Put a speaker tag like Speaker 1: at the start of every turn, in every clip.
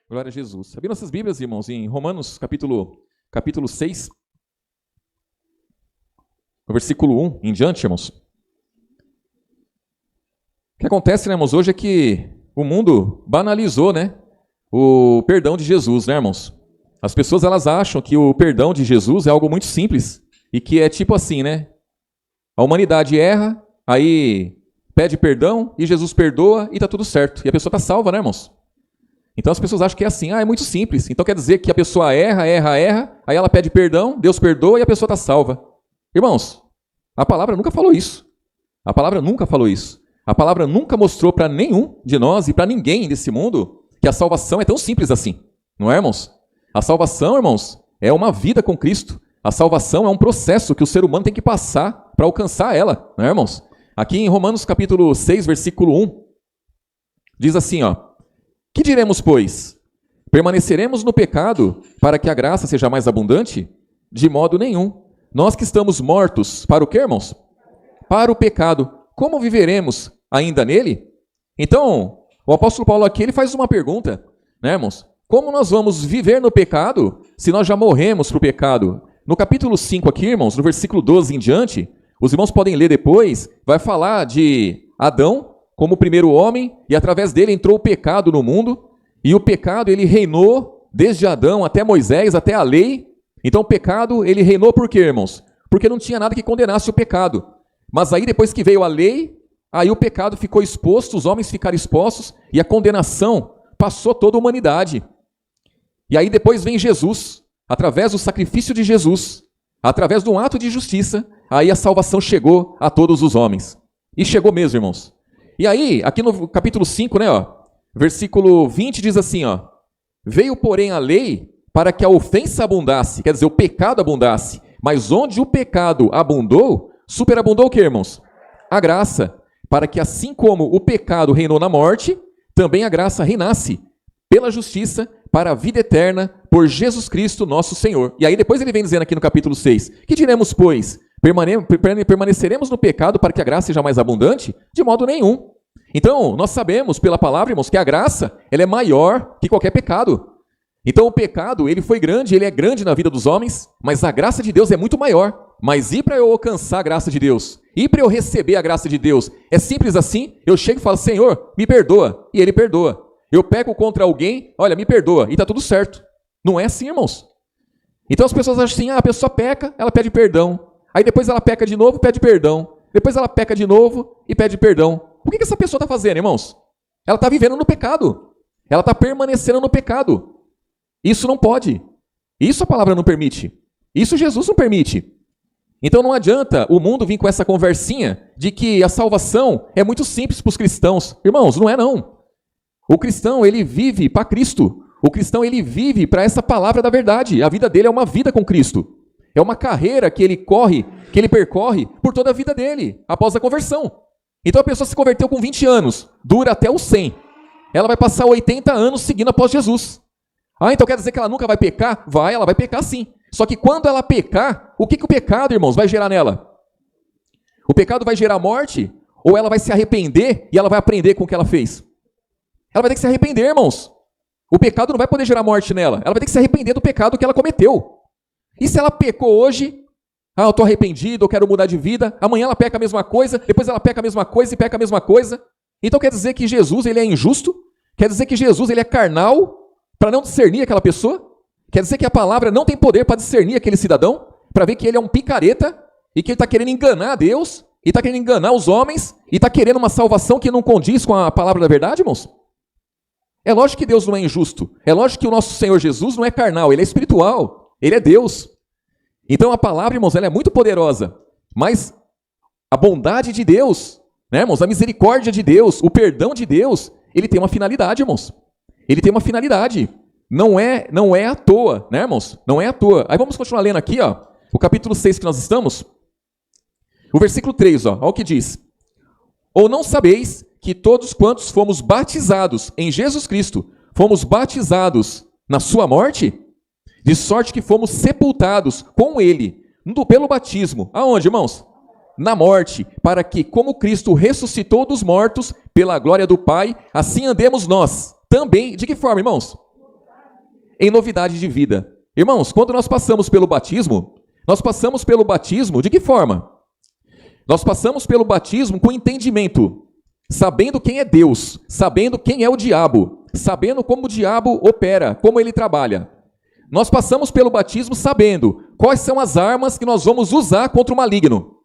Speaker 1: Glória a Jesus. Abrindo nossas Bíblias, irmãos, em Romanos capítulo 6, no versículo 1 em diante, irmãos. O que acontece, né, irmãos, hoje é que o mundo banalizou, né, o perdão de Jesus, né, irmãos? As pessoas, elas acham que o perdão de Jesus é algo muito simples e que é tipo assim, né? A humanidade erra, aí pede perdão e Jesus perdoa e tá tudo certo. E a pessoa tá salva, né, irmãos? Então as pessoas acham que é assim, é muito simples. Então quer dizer que a pessoa erra, aí ela pede perdão, Deus perdoa e a pessoa está salva. Irmãos, a palavra nunca falou isso. A palavra nunca falou isso. A palavra nunca mostrou para nenhum de nós e para ninguém desse mundo que a salvação é tão simples assim. Não é, irmãos? A salvação, irmãos, é uma vida com Cristo. A salvação é um processo que o ser humano tem que passar para alcançar ela. Não é, irmãos? Aqui em Romanos capítulo 6, versículo 1, diz assim, ó. Que diremos, pois? Permaneceremos no pecado para que a graça seja mais abundante? De modo nenhum. Nós que estamos mortos, para o quê, irmãos? Para o pecado. Como viveremos ainda nele? Então, o apóstolo Paulo aqui, ele faz uma pergunta, né, irmãos? Como nós vamos viver no pecado se nós já morremos para o pecado? No capítulo 5 aqui, irmãos, no versículo 12 em diante, os irmãos podem ler depois, vai falar de Adão como o primeiro homem, e através dele entrou o pecado no mundo, e o pecado ele reinou desde Adão até Moisés, até a lei. Então o pecado ele reinou por quê, irmãos? Porque não tinha nada que condenasse o pecado. Mas aí depois que veio a lei, aí o pecado ficou exposto, os homens ficaram expostos, e a condenação passou toda a humanidade. E aí depois vem Jesus, através do sacrifício de Jesus, através de um ato de justiça, aí a salvação chegou a todos os homens. E chegou mesmo, irmãos. E aí, aqui no capítulo 5, né, ó, versículo 20 diz assim, ó, veio, porém, a lei para que a ofensa abundasse, quer dizer, o pecado abundasse, mas onde o pecado abundou, superabundou o que, irmãos? A graça, para que assim como o pecado reinou na morte, também a graça reinasse pela justiça para a vida eterna por Jesus Cristo, nosso Senhor. E aí depois ele vem dizendo aqui no capítulo 6, que diremos, pois? Permaneceremos no pecado para que a graça seja mais abundante? De modo nenhum. Então, nós sabemos pela palavra, irmãos, que a graça ela é maior que qualquer pecado. Então, o pecado, ele foi grande, ele é grande na vida dos homens, mas a graça de Deus é muito maior. Mas e para eu alcançar a graça de Deus? E para eu receber a graça de Deus? É simples assim? Eu chego e falo, Senhor, me perdoa. E Ele perdoa. Eu peco contra alguém, olha, me perdoa. E está tudo certo. Não é assim, irmãos. Então, as pessoas acham assim, a pessoa peca, ela pede perdão. Aí depois ela peca de novo, pede perdão. Depois ela peca de novo e pede perdão. O que essa pessoa está fazendo, irmãos? Ela está vivendo no pecado. Ela está permanecendo no pecado. Isso não pode. Isso a palavra não permite. Isso Jesus não permite. Então não adianta o mundo vir com essa conversinha de que a salvação é muito simples para os cristãos. Irmãos, não é não. O cristão, ele vive para Cristo. O cristão, ele vive para essa palavra da verdade. A vida dele é uma vida com Cristo. É uma carreira que ele corre, que ele percorre por toda a vida dele, após a conversão. Então a pessoa se converteu com 20 anos, dura até os 100. Ela vai passar 80 anos seguindo após Jesus. Ah, então quer dizer que ela nunca vai pecar? Vai, ela vai pecar sim. Só que quando ela pecar, o que o pecado, irmãos, vai gerar nela? O pecado vai gerar morte? Ou ela vai se arrepender e ela vai aprender com o que ela fez? Ela vai ter que se arrepender, irmãos. O pecado não vai poder gerar morte nela. Ela vai ter que se arrepender do pecado que ela cometeu. E se ela pecou hoje, eu estou arrependido, eu quero mudar de vida, amanhã ela peca a mesma coisa, depois ela peca a mesma coisa e peca a mesma coisa. Então quer dizer que Jesus ele é injusto? Quer dizer que Jesus ele é carnal para não discernir aquela pessoa? Quer dizer que a palavra não tem poder para discernir aquele cidadão? Para ver que ele é um picareta e que ele está querendo enganar Deus, e está querendo enganar os homens, e está querendo uma salvação que não condiz com a palavra da verdade, irmãos? É lógico que Deus não é injusto. É lógico que o nosso Senhor Jesus não é carnal, ele é espiritual. Ele é Deus. Então a palavra, irmãos, ela é muito poderosa. Mas a bondade de Deus, né, irmãos? A misericórdia de Deus, o perdão de Deus, ele tem uma finalidade, irmãos. Ele tem uma finalidade. Não é à toa, né, irmãos? Não é à toa. Aí vamos continuar lendo aqui, ó, o capítulo 6 que nós estamos. O versículo 3, ó, olha o que diz. Ou não sabeis que todos quantos fomos batizados em Jesus Cristo, fomos batizados na sua morte? De sorte que fomos sepultados com ele, pelo batismo. Aonde, irmãos? Na morte, para que, como Cristo ressuscitou dos mortos, pela glória do Pai, assim andemos nós. Também, de que forma, irmãos? em novidade de vida. Irmãos, quando nós passamos pelo batismo de que forma? Nós passamos pelo batismo com entendimento, sabendo quem é Deus, sabendo quem é o diabo, sabendo como o diabo opera, como ele trabalha. Nós passamos pelo batismo sabendo quais são as armas que nós vamos usar contra o maligno.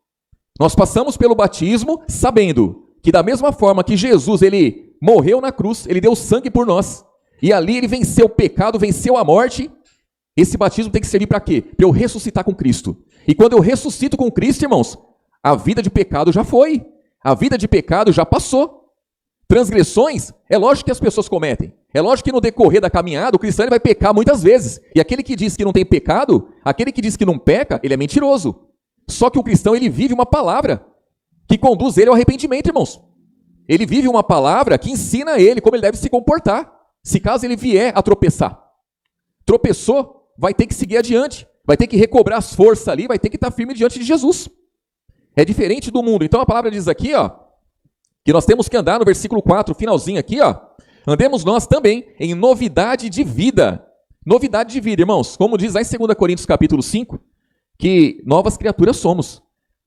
Speaker 1: Nós passamos pelo batismo sabendo que da mesma forma que Jesus, ele morreu na cruz, ele deu sangue por nós, e ali ele venceu o pecado, venceu a morte. Esse batismo tem que servir para quê? Para eu ressuscitar com Cristo. E quando eu ressuscito com Cristo, irmãos, a vida de pecado já foi. A vida de pecado já passou. Transgressões, é lógico que as pessoas cometem. É lógico que no decorrer da caminhada, o cristão ele vai pecar muitas vezes. E aquele que diz que não tem pecado, aquele que diz que não peca, ele é mentiroso. Só que o cristão, ele vive uma palavra que conduz ele ao arrependimento, irmãos. Ele vive uma palavra que ensina ele como ele deve se comportar, se caso ele vier a tropeçar. Tropeçou, vai ter que seguir adiante, vai ter que recobrar as forças ali, vai ter que estar firme diante de Jesus. É diferente do mundo. Então a palavra diz aqui, ó, que nós temos que andar no versículo 4, finalzinho aqui, ó. Andemos nós também em novidade de vida. Novidade de vida, irmãos. Como diz lá em 2 Coríntios capítulo 5, que novas criaturas somos.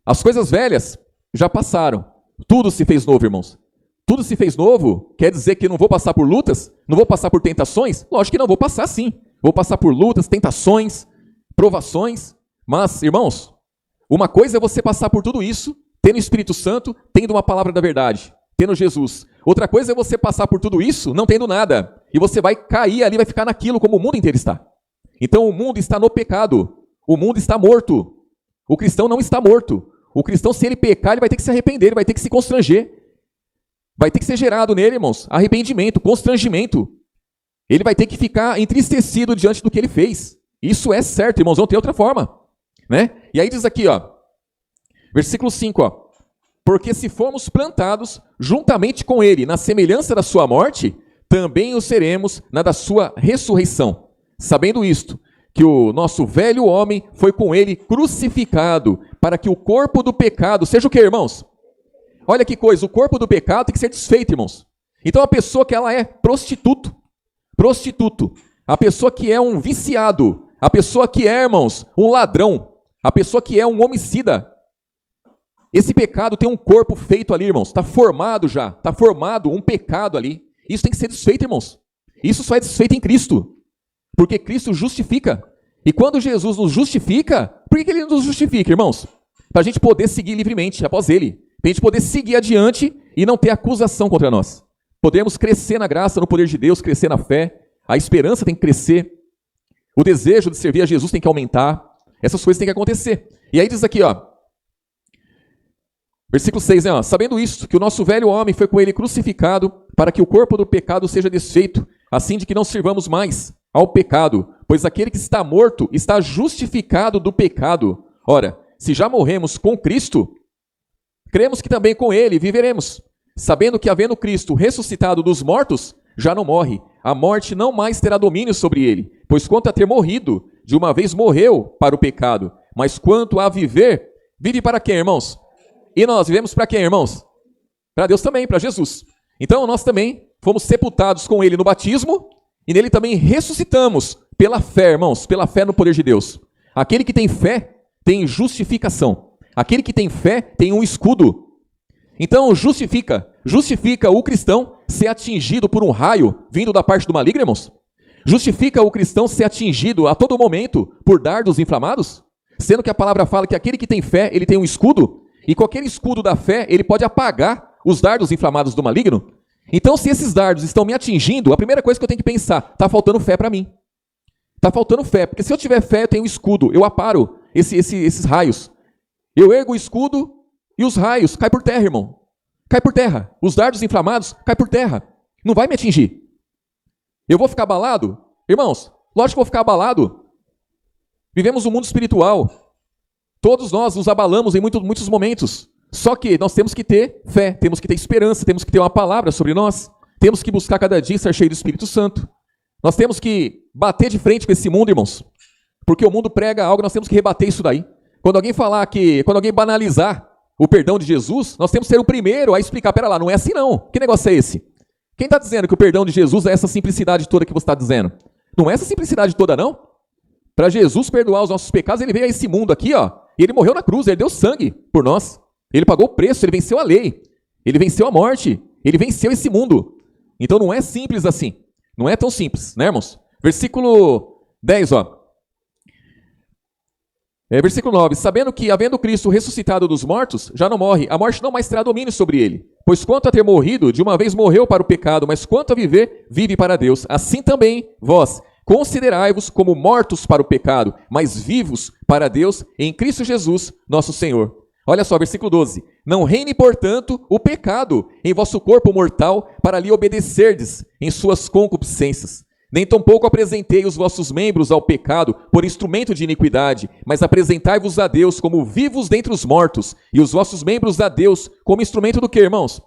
Speaker 1: As coisas velhas já passaram. Tudo se fez novo, irmãos. Tudo se fez novo quer dizer que não vou passar por lutas? Não vou passar por tentações? Lógico que não, vou passar sim. Vou passar por lutas, tentações, provações. Mas, irmãos, uma coisa é você passar por tudo isso, tendo o Espírito Santo, tendo uma palavra da verdade, tendo Jesus. Outra coisa é você passar por tudo isso, não tendo nada. E você vai cair ali, vai ficar naquilo como o mundo inteiro está. Então o mundo está no pecado. O mundo está morto. O cristão não está morto. O cristão, se ele pecar, ele vai ter que se arrepender, ele vai ter que se constranger. Vai ter que ser gerado nele, irmãos, arrependimento, constrangimento. Ele vai ter que ficar entristecido diante do que ele fez. Isso é certo, irmãos, não tem outra forma. Né? E aí diz aqui, ó, versículo 5, ó, porque se formos plantados juntamente com ele na semelhança da sua morte, também o seremos na da sua ressurreição. Sabendo isto, que o nosso velho homem foi com ele crucificado, para que o corpo do pecado seja o quê, irmãos? Olha que coisa, o corpo do pecado tem que ser desfeito, irmãos. Então a pessoa que ela é prostituto, a pessoa que é um viciado, a pessoa que é, irmãos, um ladrão, a pessoa que é um homicida, esse pecado tem um corpo feito ali, irmãos, está formado já, está formado um pecado ali. Isso tem que ser desfeito, irmãos. Isso só é desfeito em Cristo, porque Cristo justifica. E quando Jesus nos justifica, por que ele nos justifica, irmãos? Para a gente poder seguir livremente após ele, para a gente poder seguir adiante e não ter acusação contra nós. Podemos crescer na graça, no poder de Deus, crescer na fé, a esperança tem que crescer, o desejo de servir a Jesus tem que aumentar, essas coisas têm que acontecer. E aí diz aqui, ó, versículo 6, né, ó, sabendo isto, que o nosso velho homem foi com ele crucificado, para que o corpo do pecado seja desfeito, assim de que não sirvamos mais ao pecado, pois aquele que está morto está justificado do pecado. Ora, se já morremos com Cristo, cremos que também com ele viveremos, sabendo que havendo Cristo ressuscitado dos mortos, já não morre, a morte não mais terá domínio sobre ele, pois quanto a ter morrido, de uma vez morreu para o pecado, mas quanto a viver, vive para quem, irmãos? E nós vivemos para quem, irmãos? Para Deus também, para Jesus. Então nós também fomos sepultados com ele no batismo, e nele também ressuscitamos pela fé, irmãos, pela fé no poder de Deus. Aquele que tem fé tem justificação. Aquele que tem fé tem um escudo. Então justifica o cristão ser atingido por um raio vindo da parte do maligno, irmãos? Justifica o cristão ser atingido a todo momento por dardos inflamados? Sendo que a palavra fala que aquele que tem fé, ele tem um escudo, e com aquele escudo da fé, ele pode apagar os dardos inflamados do maligno? Então, se esses dardos estão me atingindo, a primeira coisa que eu tenho que pensar, está faltando fé para mim. Está faltando fé, porque se eu tiver fé, eu tenho um escudo, eu aparo esses raios. Eu ergo o escudo e os raios caem por terra, irmão. Cai por terra. Os dardos inflamados caem por terra. Não vai me atingir. Eu vou ficar abalado? Irmãos, lógico que eu vou ficar abalado. Vivemos um mundo espiritual. Todos nós nos abalamos em muitos momentos. Só que nós temos que ter fé, temos que ter esperança, temos que ter uma palavra sobre nós. Temos que buscar cada dia estar cheio do Espírito Santo. Nós temos que bater de frente com esse mundo, irmãos. Porque o mundo prega algo, nós temos que rebater isso daí. Quando alguém banalizar o perdão de Jesus, nós temos que ser o primeiro a explicar, pera lá, não é assim não. Que negócio é esse? Quem está dizendo que o perdão de Jesus é essa simplicidade toda que você está dizendo? Não é essa simplicidade toda, não. Para Jesus perdoar os nossos pecados, ele veio a esse mundo aqui, ó, e ele morreu na cruz, ele deu sangue por nós. Ele pagou o preço, ele venceu a lei, ele venceu a morte, ele venceu esse mundo. Então não é simples assim. Não é tão simples, né, irmãos? Versículo 10, ó. Versículo 9. Sabendo que, havendo Cristo ressuscitado dos mortos, já não morre, a morte não mais terá domínio sobre ele. Pois quanto a ter morrido, de uma vez morreu para o pecado, mas quanto a viver, vive para Deus. Assim também, vós, considerai-vos como mortos para o pecado, mas vivos para Deus em Cristo Jesus, nosso Senhor. Olha só, versículo 12. Não reine, portanto, o pecado em vosso corpo mortal, para lhe obedecerdes em suas concupiscências. Nem tampouco apresentei os vossos membros ao pecado por instrumento de iniquidade, mas apresentai-vos a Deus como vivos dentre os mortos, e os vossos membros a Deus como instrumento do que, irmãos?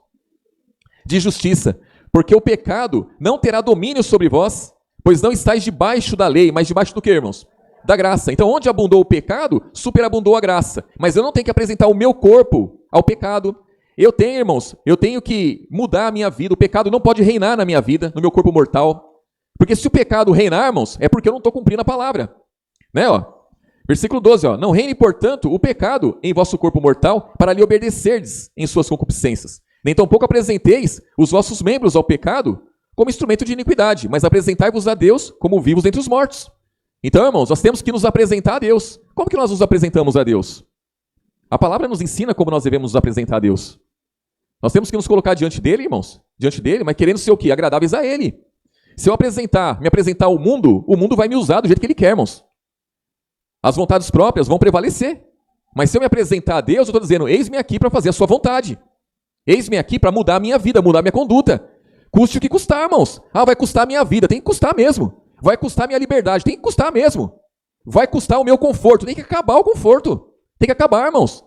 Speaker 1: De justiça. Porque o pecado não terá domínio sobre vós, pois não estáis debaixo da lei, mas debaixo do que, irmãos? Da graça. Então, onde abundou o pecado, superabundou a graça. Mas eu não tenho que apresentar o meu corpo ao pecado. Eu tenho, irmãos, eu tenho que mudar a minha vida. O pecado não pode reinar na minha vida, no meu corpo mortal. Porque se o pecado reinar, irmãos, é porque eu não estou cumprindo a palavra. Né, ó? Versículo 12, ó. Não reine, portanto, o pecado em vosso corpo mortal, para lhe obedecerdes em suas concupiscências. Nem tampouco apresenteis os vossos membros ao pecado como instrumento de iniquidade, mas apresentai-vos a Deus como vivos entre os mortos. Então, irmãos, nós temos que nos apresentar a Deus. Como que nós nos apresentamos a Deus? A palavra nos ensina como nós devemos nos apresentar a Deus. Nós temos que nos colocar diante dele, irmãos, diante dele, mas querendo ser o quê? Agradáveis a ele. Se eu me apresentar ao mundo, o mundo vai me usar do jeito que ele quer, irmãos. As vontades próprias vão prevalecer. Mas se eu me apresentar a Deus, eu estou dizendo, eis-me aqui para fazer a sua vontade. Eis-me aqui para mudar a minha vida, mudar a minha conduta. Custe o que custar, irmãos. Ah, vai custar a minha vida, tem que custar mesmo. Vai custar a minha liberdade, tem que custar mesmo. Vai custar o meu conforto, tem que acabar o conforto. Tem que acabar, irmãos.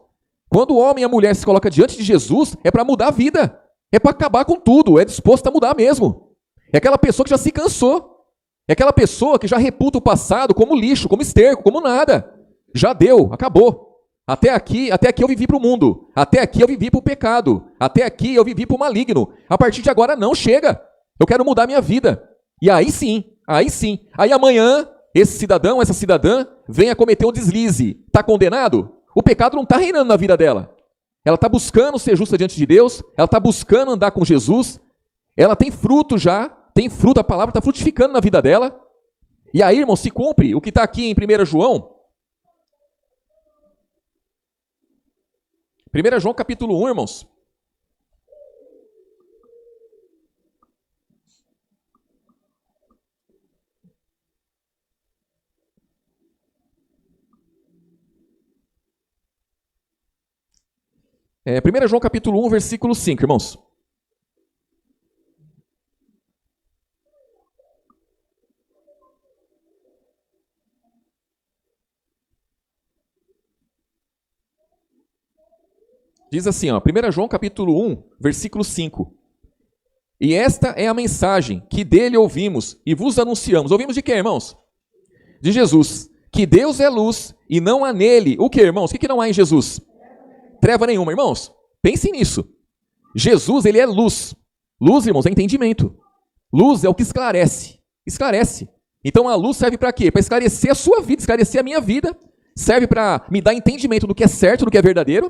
Speaker 1: Quando o homem e a mulher se colocam diante de Jesus, é para mudar a vida. É para acabar com tudo, é disposto a mudar mesmo. É aquela pessoa que já se cansou. É aquela pessoa que já reputa o passado como lixo, como esterco, como nada. Já deu, acabou. Até aqui eu vivi para o mundo. Até aqui eu vivi para o pecado. Até aqui eu vivi para o maligno. A partir de agora não, chega. Eu quero mudar minha vida. E aí sim. Aí amanhã, esse cidadão, essa cidadã, vem a cometer um deslize. Está condenado? O pecado não está reinando na vida dela. Ela está buscando ser justa diante de Deus. Ela está buscando andar com Jesus. Ela tem fruto já. Tem fruto, a palavra está frutificando na vida dela. E aí, irmão, se cumpre o que está aqui em 1 João. 1 João capítulo 1, irmãos. É, 1 João capítulo 1, versículo 5, irmãos. Diz assim, ó, 1 João capítulo 1, versículo 5. E esta é a mensagem que dele ouvimos e vos anunciamos. Ouvimos de quem, irmãos? De Jesus. Que Deus é luz e não há nele. O que, irmãos? O que não há em Jesus? Treva nenhuma, irmãos. Pensem nisso. Jesus, ele é luz. Luz, irmãos, é entendimento. Luz é o que esclarece. Esclarece. Então a luz serve para quê? Para esclarecer a sua vida, esclarecer a minha vida. Serve para me dar entendimento do que é certo, do que é verdadeiro.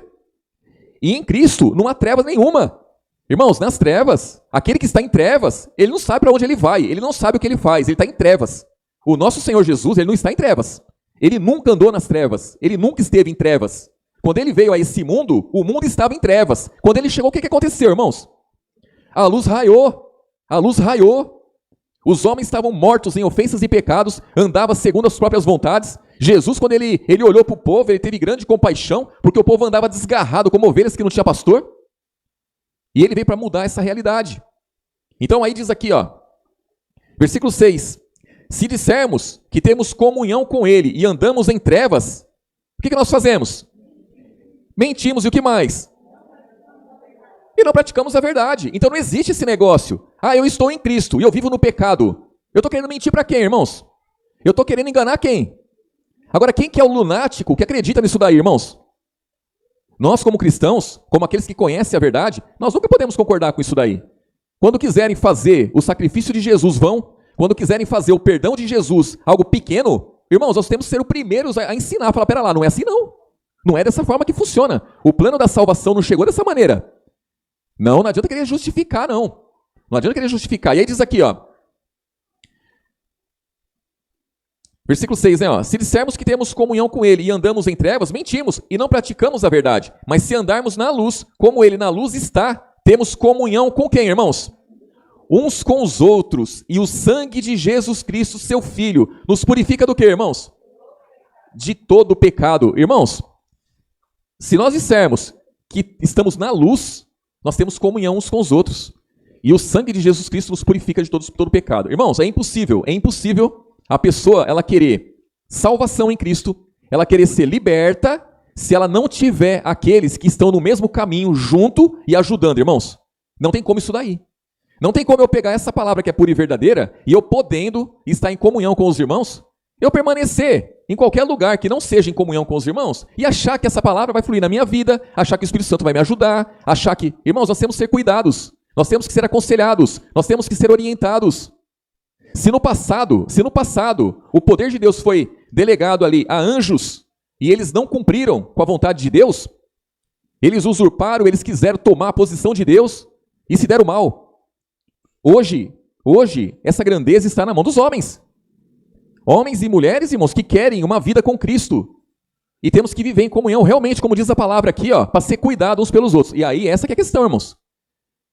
Speaker 1: E em Cristo não há trevas nenhuma. Irmãos, nas trevas, aquele que está em trevas, ele não sabe para onde ele vai, ele não sabe o que ele faz, ele está em trevas. O nosso Senhor Jesus, ele não está em trevas. Ele nunca andou nas trevas, ele nunca esteve em trevas. Quando ele veio a esse mundo, o mundo estava em trevas. Quando ele chegou, o que aconteceu, irmãos? A luz raiou, a luz raiou. Os homens estavam mortos em ofensas e pecados, andavam segundo as próprias vontades. Jesus, quando ele olhou para o povo, ele teve grande compaixão, porque o povo andava desgarrado como ovelhas que não tinha pastor. E ele veio para mudar essa realidade. Então aí diz aqui, ó, versículo 6. Se dissermos que temos comunhão com ele e andamos em trevas, o que nós fazemos? Mentimos e o que mais? E não praticamos a verdade. Então não existe esse negócio. Ah, eu estou em Cristo e eu vivo no pecado. Eu estou querendo mentir para quem, irmãos? Eu estou querendo enganar quem? Agora, quem que é o lunático que acredita nisso daí, irmãos? Nós, como cristãos, como aqueles que conhecem a verdade, nós nunca podemos concordar com isso daí. Quando quiserem fazer o sacrifício de Jesus, vão. quando quiserem fazer o perdão de Jesus algo pequeno, irmãos, nós temos que ser os primeiros a ensinar, a falar, pera lá, não é assim não. Não é dessa forma que funciona. O plano da salvação não chegou dessa maneira. Não adianta querer justificar, não. Não adianta querer justificar. E aí diz aqui, ó. Versículo 6, né? Ó, se dissermos que temos comunhão com Ele e andamos em trevas, mentimos e não praticamos a verdade. Mas se andarmos na luz, como Ele na luz está, temos comunhão com quem, irmãos? Uns com os outros. E o sangue de Jesus Cristo, seu Filho, nos purifica do quê, irmãos? De todo pecado. Irmãos, se nós dissermos que estamos na luz, nós temos comunhão uns com os outros. E o sangue de Jesus Cristo nos purifica de todo pecado. Irmãos, é impossível a pessoa ela querer salvação em Cristo, ela querer ser liberta, se ela não tiver aqueles que estão no mesmo caminho junto e ajudando, irmãos. Não tem como isso daí. Não tem como eu pegar essa palavra que é pura e verdadeira e eu podendo estar em comunhão com os irmãos, eu permanecer em qualquer lugar que não seja em comunhão com os irmãos e achar que essa palavra vai fluir na minha vida, achar que o Espírito Santo vai me ajudar, achar que... Irmãos, nós temos que ser cuidados, nós temos que ser aconselhados, nós temos que ser orientados. Se no passado, o poder de Deus foi delegado ali a anjos e eles não cumpriram com a vontade de Deus, eles usurparam, eles quiseram tomar a posição de Deus e se deram mal. Hoje, essa grandeza está na mão dos homens. Homens e mulheres, irmãos, que querem uma vida com Cristo. E temos que viver em comunhão, realmente, como diz a palavra aqui, ó, para ser cuidado uns pelos outros. E aí, essa que é a questão, irmãos.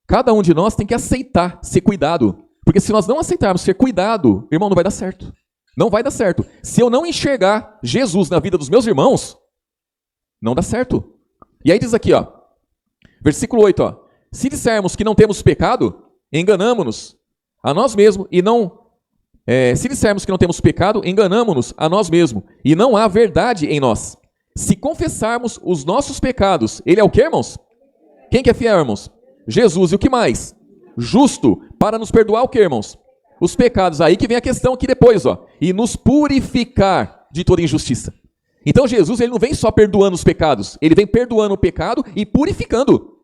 Speaker 1: Cada um de nós tem que aceitar ser cuidado. Porque se nós não aceitarmos ser cuidado, irmão, não vai dar certo. Não vai dar certo. Se eu não enxergar Jesus na vida dos meus irmãos, não dá certo. E aí diz aqui, ó, versículo 8, ó. Se dissermos que não temos pecado, enganamo-nos a nós mesmos e não... se dissermos que não temos pecado, enganamo-nos a nós mesmos e não há verdade em nós. Se confessarmos os nossos pecados, Ele é o quê, irmãos? Quem que é fiel, irmãos? Jesus. E o que mais? Justo, para nos perdoar o quê, irmãos? Os pecados. Aí que vem a questão aqui depois, ó. E nos purificar de toda injustiça. Então Jesus, Ele não vem só perdoando os pecados, Ele vem perdoando o pecado e purificando.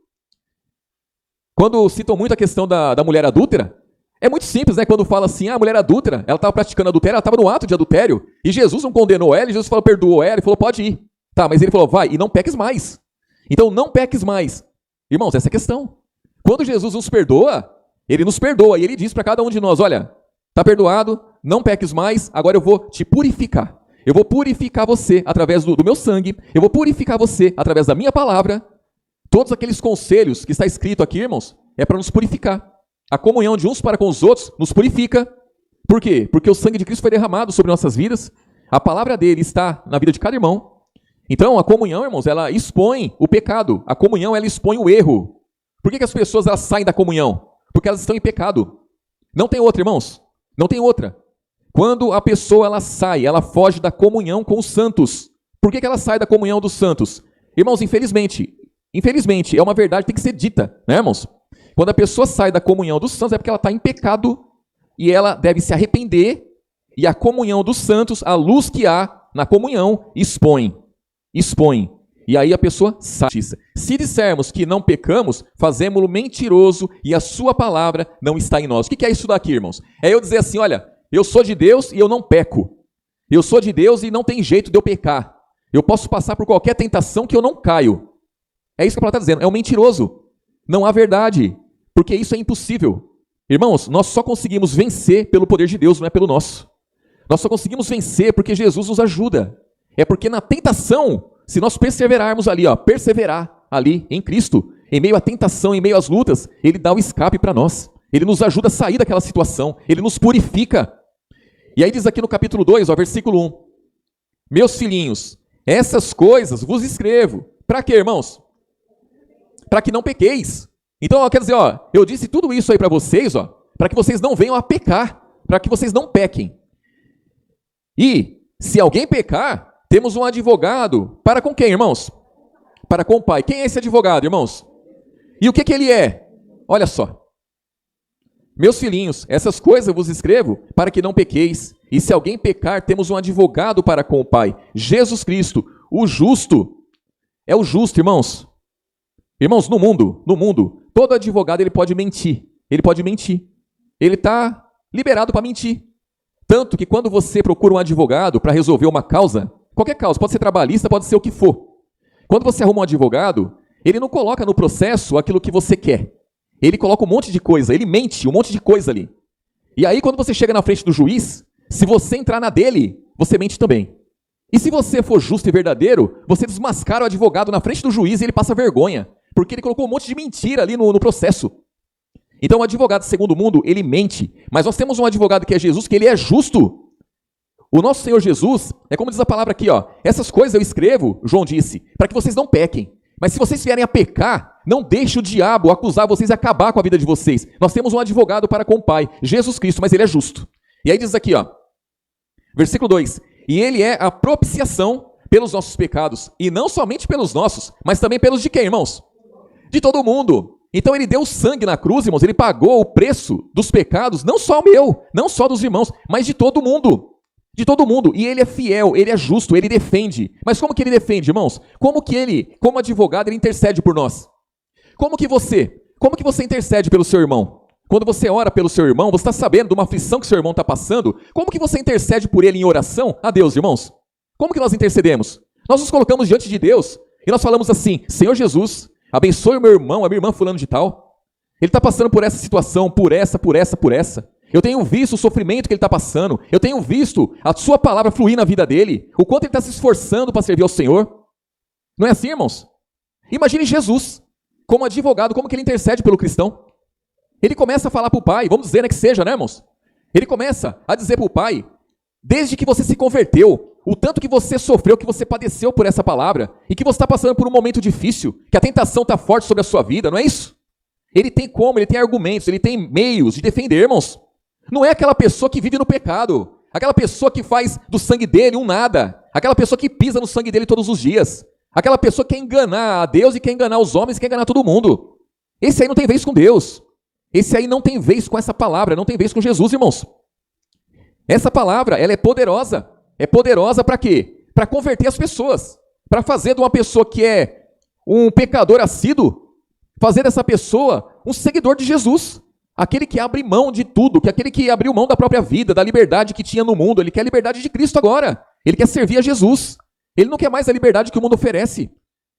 Speaker 1: Quando citam muito a questão da mulher adúltera, é muito simples, né? Quando fala assim, a mulher adúltera, ela estava praticando adultério, ela estava no ato de adultério, e Jesus não condenou ela, e Jesus falou, perdoou ela, e falou, pode ir. Tá, mas ele falou, vai, e não peques mais. Então, não peques mais. Irmãos, essa é a questão. Quando Jesus nos perdoa, Ele nos perdoa, e Ele diz para cada um de nós, olha, está perdoado, não peques mais, agora eu vou te purificar. Eu vou purificar você através do meu sangue, eu vou purificar você através da minha palavra. Todos aqueles conselhos que está escrito aqui, irmãos, é para nos purificar. A comunhão de uns para com os outros nos purifica. Por quê? Porque o sangue de Cristo foi derramado sobre nossas vidas. A palavra dele está na vida de cada irmão. Então, a comunhão, irmãos, ela expõe o pecado. A comunhão, ela expõe o erro. Por que as pessoas elas saem da comunhão? Porque elas estão em pecado. Não tem outra, irmãos. Não tem outra. Quando a pessoa ela sai, ela foge da comunhão com os santos. Por que ela sai da comunhão dos santos? Irmãos, infelizmente, é uma verdade que tem que ser dita, né, irmãos? Quando a pessoa sai da comunhão dos santos é porque ela está em pecado e ela deve se arrepender, e a comunhão dos santos, a luz que há na comunhão, expõe. E aí a pessoa sai. Se dissermos que não pecamos, fazemos-lo mentiroso e a sua palavra não está em nós. O que é isso daqui, irmãos? É eu dizer assim, olha, eu sou de Deus e eu não peco. Eu sou de Deus e não tem jeito de eu pecar. Eu posso passar por qualquer tentação que eu não caio. É isso que a palavra está dizendo, é um mentiroso. Não há verdade. Porque isso é impossível. Irmãos, nós só conseguimos vencer pelo poder de Deus, não é pelo nosso. Nós só conseguimos vencer porque Jesus nos ajuda. É porque na tentação, se nós perseverarmos ali, perseverar ali em Cristo, em meio à tentação, em meio às lutas, Ele dá o escape para nós. Ele nos ajuda a sair daquela situação. Ele nos purifica. E aí diz aqui no capítulo 2, versículo 1. Meus filhinhos, essas coisas vos escrevo. Para quê, irmãos? Para que não pequeis. Então, quer dizer, eu disse tudo isso aí para vocês, para que vocês não venham a pecar, para que vocês não pequem. E, se alguém pecar, temos um advogado, para com quem, irmãos? Para com o Pai. Quem é esse advogado, irmãos? E o que ele é? Olha só. Meus filhinhos, essas coisas eu vos escrevo para que não pequeis. E se alguém pecar, temos um advogado para com o Pai, Jesus Cristo, o justo. É o justo, irmãos. Irmãos, no mundo, todo advogado ele pode mentir. Ele está liberado para mentir. Tanto que quando você procura um advogado para resolver uma causa, qualquer causa, pode ser trabalhista, pode ser o que for. Quando você arruma um advogado, ele não coloca no processo aquilo que você quer. Ele coloca um monte de coisa, ele mente um monte de coisa ali. E aí quando você chega na frente do juiz, se você entrar na dele, você mente também. E se você for justo e verdadeiro, você desmascara o advogado na frente do juiz e ele passa vergonha, porque ele colocou um monte de mentira ali no processo. Então o advogado segundo o mundo, ele mente. Mas nós temos um advogado que é Jesus, que ele é justo. O nosso Senhor Jesus, é como diz a palavra aqui, ó, essas coisas eu escrevo, João disse, para que vocês não pequem. Mas se vocês vierem a pecar, não deixe o diabo acusar vocês e acabar com a vida de vocês. Nós temos um advogado para com o Pai, Jesus Cristo, mas ele é justo. E aí diz aqui, ó, versículo 2, e ele é a propiciação pelos nossos pecados, e não somente pelos nossos, mas também pelos de quem, irmãos? De todo mundo. Então ele deu sangue na cruz, irmãos, ele pagou o preço dos pecados, não só o meu, não só dos irmãos, mas de todo mundo. De todo mundo. E ele é fiel, ele é justo, ele defende. Mas como que ele defende, irmãos? Como que ele, como advogado, ele intercede por nós? Como que você intercede pelo seu irmão? Quando você ora pelo seu irmão, você está sabendo de uma aflição que seu irmão está passando, como que você intercede por ele em oração a Deus, irmãos? Como que nós intercedemos? Nós nos colocamos diante de Deus e nós falamos assim, Senhor Jesus, abençoe o meu irmão, a minha irmã fulano de tal. Ele está passando por essa situação, por essa. Eu tenho visto o sofrimento que ele está passando. Eu tenho visto a sua palavra fluir na vida dele. O quanto ele está se esforçando para servir ao Senhor. Não é assim, irmãos? Imagine Jesus, como advogado, como que ele intercede pelo cristão. Ele começa a falar para o Pai, vamos dizer, né, que seja, né, irmãos? Ele começa a dizer para o Pai, desde que você se converteu, o tanto que você sofreu, que você padeceu por essa palavra, e que você está passando por um momento difícil, que a tentação está forte sobre a sua vida, não é isso? Ele tem como, ele tem argumentos, ele tem meios de defender, irmãos. Não é aquela pessoa que vive no pecado, aquela pessoa que faz do sangue dele um nada, aquela pessoa que pisa no sangue dele todos os dias, aquela pessoa que quer enganar a Deus e quer enganar os homens e quer enganar todo mundo. Esse aí não tem vez com Deus. Esse aí não tem vez com essa palavra, não tem vez com Jesus, irmãos. Essa palavra, ela é poderosa. É poderosa para quê? Para converter as pessoas. Para fazer de uma pessoa que é um pecador assíduo, fazer dessa pessoa um seguidor de Jesus. Aquele que abre mão de tudo, que aquele que abriu mão da própria vida, da liberdade que tinha no mundo. Ele quer a liberdade de Cristo agora. Ele quer servir a Jesus. Ele não quer mais a liberdade que o mundo oferece.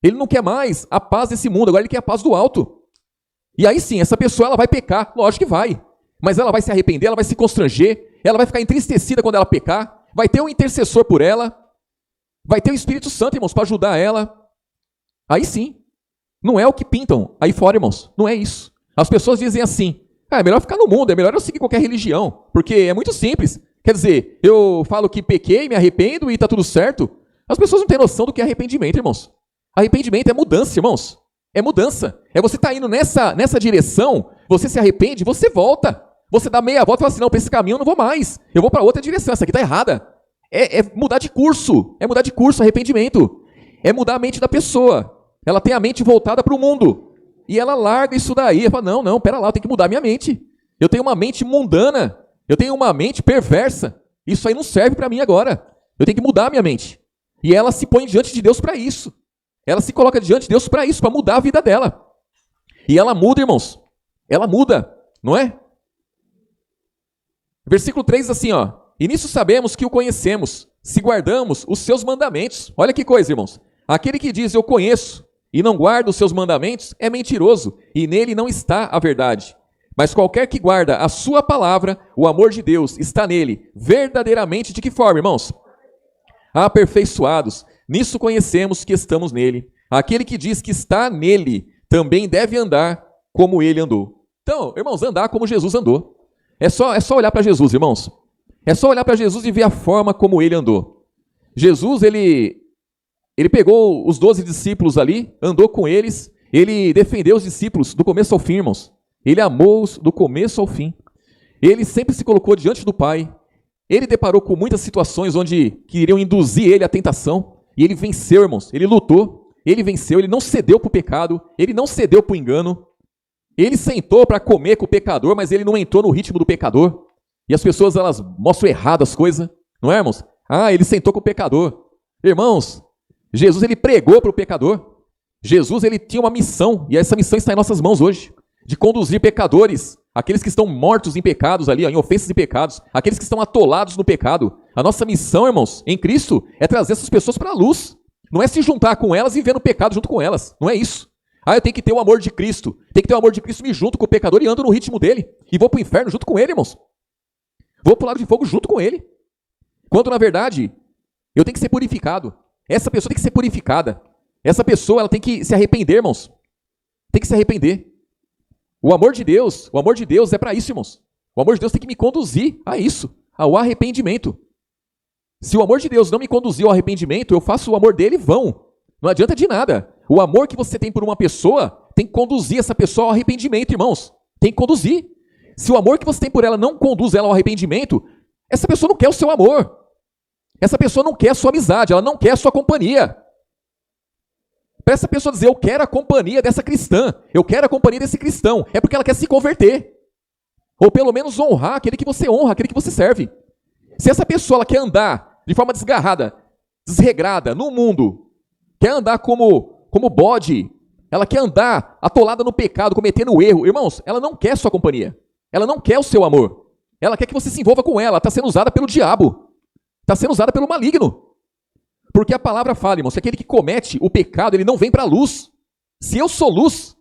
Speaker 1: Ele não quer mais a paz desse mundo, agora ele quer a paz do alto. E aí sim, essa pessoa ela vai pecar, lógico que vai. Mas ela vai se arrepender, ela vai se constranger, ela vai ficar entristecida quando ela pecar, vai ter um intercessor por ela, vai ter o Espírito Santo, irmãos, para ajudar ela. Aí sim, não é o que pintam aí fora, irmãos, não é isso. As pessoas dizem assim, é melhor ficar no mundo, é melhor eu seguir qualquer religião, porque é muito simples. Quer dizer, eu falo que pequei, me arrependo e está tudo certo. As pessoas não têm noção do que é arrependimento, irmãos. Arrependimento é mudança, irmãos. É mudança. É você estar indo nessa direção, você se arrepende, você volta. Você dá meia volta e fala assim, não, para esse caminho eu não vou mais. Eu vou para outra direção, essa aqui está errada. É mudar de curso. É mudar de curso, arrependimento. É mudar a mente da pessoa. Ela tem a mente voltada para o mundo. E ela larga isso daí. Ela fala, não, pera lá, eu tenho que mudar a minha mente. Eu tenho uma mente mundana. Eu tenho uma mente perversa. Isso aí não serve para mim agora. Eu tenho que mudar a minha mente. E ela se põe diante de Deus para isso. Ela se coloca diante de Deus para isso, para mudar a vida dela. E ela muda, irmãos. Ela muda, não é? Versículo 3 assim, ó. E nisso sabemos que o conhecemos, se guardamos os seus mandamentos. Olha que coisa, irmãos. Aquele que diz eu conheço e não guarda os seus mandamentos é mentiroso, e nele não está a verdade. Mas qualquer que guarda a sua palavra, o amor de Deus está nele, verdadeiramente de que forma, irmãos? Aperfeiçoados. Nisso conhecemos que estamos nele. Aquele que diz que está nele também deve andar como ele andou. Então, irmãos, andar como Jesus andou. É só olhar para Jesus, irmãos. É só olhar para Jesus e ver a forma como ele andou. Jesus, ele pegou os 12 discípulos ali, andou com eles, ele defendeu os discípulos do começo ao fim, irmãos. Ele amou-os do começo ao fim. Ele sempre se colocou diante do Pai. Ele deparou com muitas situações onde queriam induzir ele à tentação. E ele venceu, irmãos. Ele lutou. Ele venceu. Ele não cedeu para o pecado. Ele não cedeu para o engano. Ele sentou para comer com o pecador, mas ele não entrou no ritmo do pecador. E as pessoas, elas mostram errado as coisas. Não é, irmãos? Ah, ele sentou com o pecador. Irmãos, Jesus, ele pregou para o pecador. Jesus, ele tinha uma missão. E essa missão está em nossas mãos hoje. De conduzir pecadores aqueles que estão mortos em pecados ali, ó, em ofensas e pecados, aqueles que estão atolados no pecado. A nossa missão, irmãos, em Cristo, é trazer essas pessoas para a luz. Não é se juntar com elas e viver no pecado junto com elas. Não é isso. Eu tenho que ter o amor de Cristo. Tem que ter o amor de Cristo, me junto com o pecador e ando no ritmo dele. E vou para o inferno junto com ele, irmãos. Vou para o lago de fogo junto com ele. Quando, na verdade, eu tenho que ser purificado. Essa pessoa tem que ser purificada. Essa pessoa, ela tem que se arrepender, irmãos. Tem que se arrepender. O amor de Deus é para isso, irmãos. O amor de Deus tem que me conduzir a isso, ao arrependimento. Se o amor de Deus não me conduzir ao arrependimento, eu faço o amor dele vão. Não adianta de nada. O amor que você tem por uma pessoa tem que conduzir essa pessoa ao arrependimento, irmãos. Tem que conduzir. Se o amor que você tem por ela não conduz ela ao arrependimento, essa pessoa não quer o seu amor. Essa pessoa não quer a sua amizade, ela não quer a sua companhia. Para essa pessoa dizer, eu quero a companhia dessa cristã, eu quero a companhia desse cristão, é porque ela quer se converter. Ou pelo menos honrar aquele que você honra, aquele que você serve. Se essa pessoa ela quer andar de forma desgarrada, desregrada, no mundo, quer andar como bode, ela quer andar atolada no pecado, cometendo erro, irmãos, ela não quer sua companhia. Ela não quer o seu amor. Ela quer que você se envolva com ela. Está sendo usada pelo diabo. Está sendo usada pelo maligno. Porque a palavra fala, irmãos, que aquele que comete o pecado, ele não vem para a luz. Se eu sou luz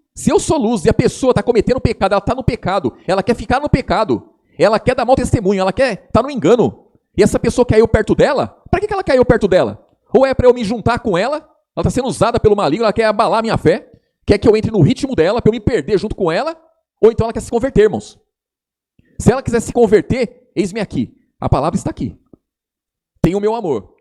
Speaker 1: e a pessoa está cometendo pecado, ela está no pecado, ela quer ficar no pecado, ela quer dar mau testemunho, ela quer estar no engano, e essa pessoa caiu perto dela, para que ela caiu perto dela? Ou é para eu me juntar com ela, ela está sendo usada pelo maligno, ela quer abalar a minha fé, quer que eu entre no ritmo dela, para eu me perder junto com ela, ou então ela quer se converter, irmãos. Se ela quiser se converter, eis-me aqui. A palavra está aqui. Tem o meu amor.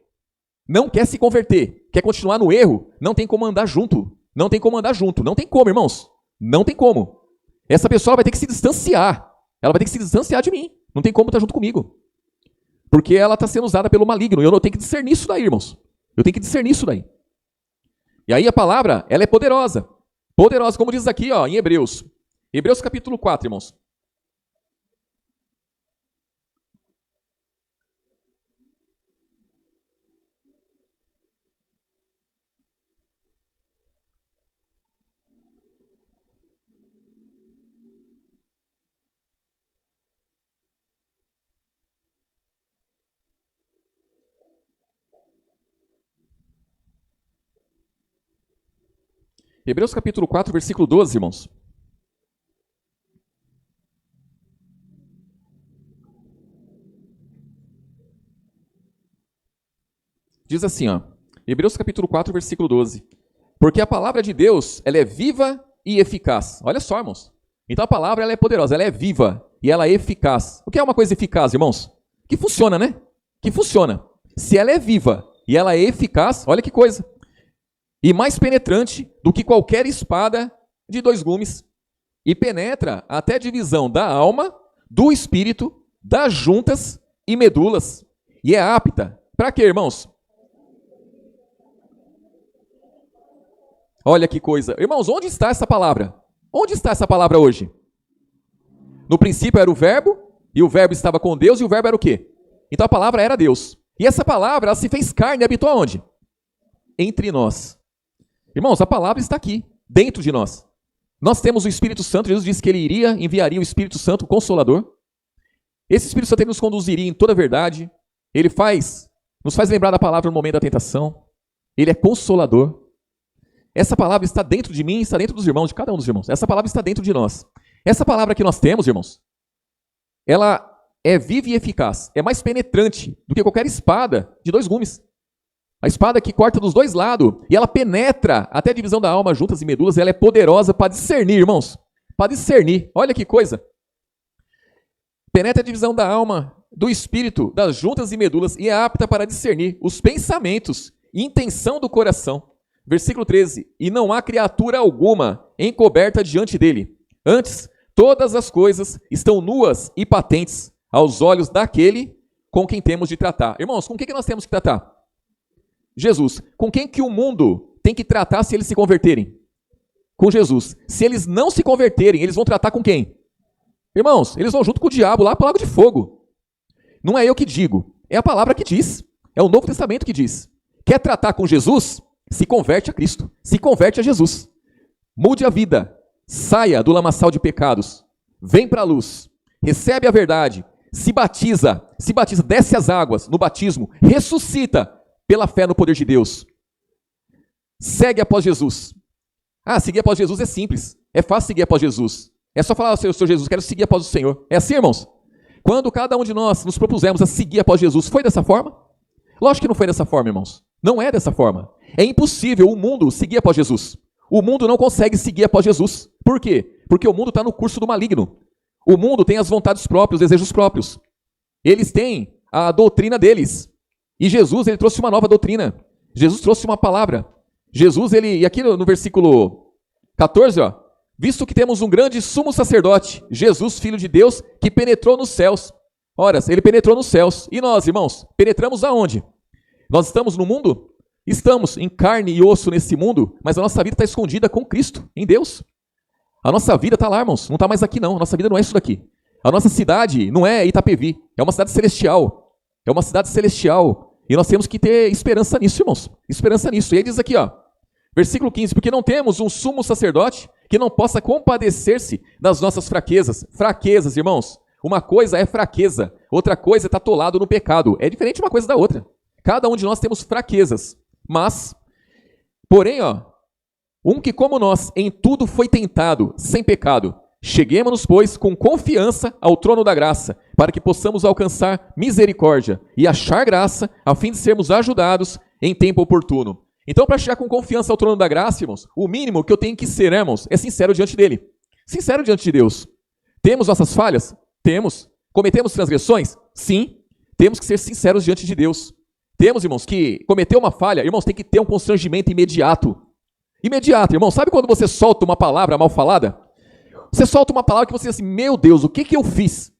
Speaker 1: Não quer se converter, quer continuar no erro, não tem como andar junto. Não tem como andar junto. Não tem como, irmãos. Não tem como. Essa pessoa vai ter que se distanciar. Ela vai ter que se distanciar de mim. Não tem como estar junto comigo. Porque ela está sendo usada pelo maligno. E eu tenho que discernir isso daí, irmãos. Eu tenho que discernir isso daí. E aí a palavra, ela é poderosa. Poderosa, como diz aqui, ó, em Hebreus. Hebreus capítulo 4, irmãos. Hebreus capítulo 4, versículo 12, irmãos. Diz assim, ó. Hebreus capítulo 4, versículo 12. Porque a palavra de Deus, ela é viva e eficaz. Olha só, irmãos. Então a palavra, ela é poderosa, ela é viva e ela é eficaz. O que é uma coisa eficaz, irmãos? Que funciona, né? Que funciona. Se ela é viva e ela é eficaz, olha que coisa. E mais penetrante do que qualquer espada de 2 gumes, e penetra até a divisão da alma, do espírito, das juntas e medulas, e é apta. Para quê, irmãos? Olha que coisa. Irmãos, onde está essa palavra? Onde está essa palavra hoje? No princípio era o verbo, e o verbo estava com Deus, e o verbo era o quê? Então a palavra era Deus. E essa palavra, ela se fez carne e habitou aonde? Entre nós. Irmãos, a palavra está aqui, dentro de nós. Nós temos o Espírito Santo, Jesus disse que ele enviaria o Espírito Santo, o Consolador. Esse Espírito Santo ele nos conduziria em toda a verdade. Ele nos faz lembrar da palavra no momento da tentação. Ele é Consolador. Essa palavra está dentro de mim, está dentro dos irmãos, de cada um dos irmãos. Essa palavra está dentro de nós. Essa palavra que nós temos, irmãos, ela é viva e eficaz. É mais penetrante do que qualquer espada de 2 gumes. A espada que corta dos 2 lados, e ela penetra até a divisão da alma, juntas e medulas, e ela é poderosa para discernir, irmãos. Para discernir. Olha que coisa. Penetra a divisão da alma, do espírito, das juntas e medulas, e é apta para discernir os pensamentos e intenção do coração. Versículo 13. E não há criatura alguma encoberta diante dele. Antes, todas as coisas estão nuas e patentes aos olhos daquele com quem temos de tratar. Irmãos, com quem que nós temos que tratar? Jesus. Com quem que o mundo tem que tratar se eles se converterem? Com Jesus. Se eles não se converterem, eles vão tratar com quem? Irmãos, eles vão junto com o diabo lá para o lago de fogo. Não é eu que digo, é a palavra que diz. É o Novo Testamento que diz. Quer tratar com Jesus? Se converte a Cristo. Se converte a Jesus. Mude a vida. Saia do lamaçal de pecados. vem para a luz, recebe a verdade, se batiza, desce as águas no batismo, ressuscita pela fé no poder de Deus. Segue após Jesus. Seguir após Jesus é simples. É fácil seguir após Jesus. É só falar, Senhor Jesus, quero seguir após o Senhor. É assim, irmãos? Quando cada um de nós nos propusemos a seguir após Jesus, foi dessa forma? Lógico que não foi dessa forma, irmãos. Não é dessa forma. É impossível o mundo seguir após Jesus. O mundo não consegue seguir após Jesus. Por quê? Porque o mundo está no curso do maligno. O mundo tem as vontades próprias, os desejos próprios. Eles têm a doutrina deles. E Jesus, ele trouxe uma nova doutrina. Jesus trouxe uma palavra. Jesus, e aqui no versículo 14, visto que temos um grande sumo sacerdote, Jesus, Filho de Deus, que penetrou nos céus. Ora, ele penetrou nos céus. E nós, irmãos, penetramos aonde? Nós estamos no mundo? Estamos em carne e osso nesse mundo, mas a nossa vida está escondida com Cristo, em Deus. A nossa vida está lá, irmãos, não está mais aqui não. A nossa vida não é isso daqui. A nossa cidade não é Itapevi, é uma cidade celestial. É uma cidade celestial. E nós temos que ter esperança nisso, irmãos. Esperança nisso. E ele diz aqui, versículo 15, porque não temos um sumo sacerdote que não possa compadecer-se das nossas fraquezas. Fraquezas, irmãos. Uma coisa é fraqueza, outra coisa é estar atolado no pecado. É diferente uma coisa da outra. Cada um de nós temos fraquezas. Mas, porém, um que como nós em tudo foi tentado, sem pecado, cheguemos-nos, pois, com confiança ao trono da graça, para que possamos alcançar misericórdia e achar graça, a fim de sermos ajudados em tempo oportuno. Então, para chegar com confiança ao trono da graça, irmãos, o mínimo que eu tenho que ser, irmãos, é sincero diante dele. Sincero diante de Deus. Temos nossas falhas? Temos. Cometemos transgressões? Sim. Temos que ser sinceros diante de Deus. Temos, irmãos, que cometer uma falha, irmãos, tem que ter um constrangimento imediato. Imediato, irmão. Sabe quando você solta uma palavra mal falada? Você solta uma palavra que você diz assim, meu Deus, o que eu fiz?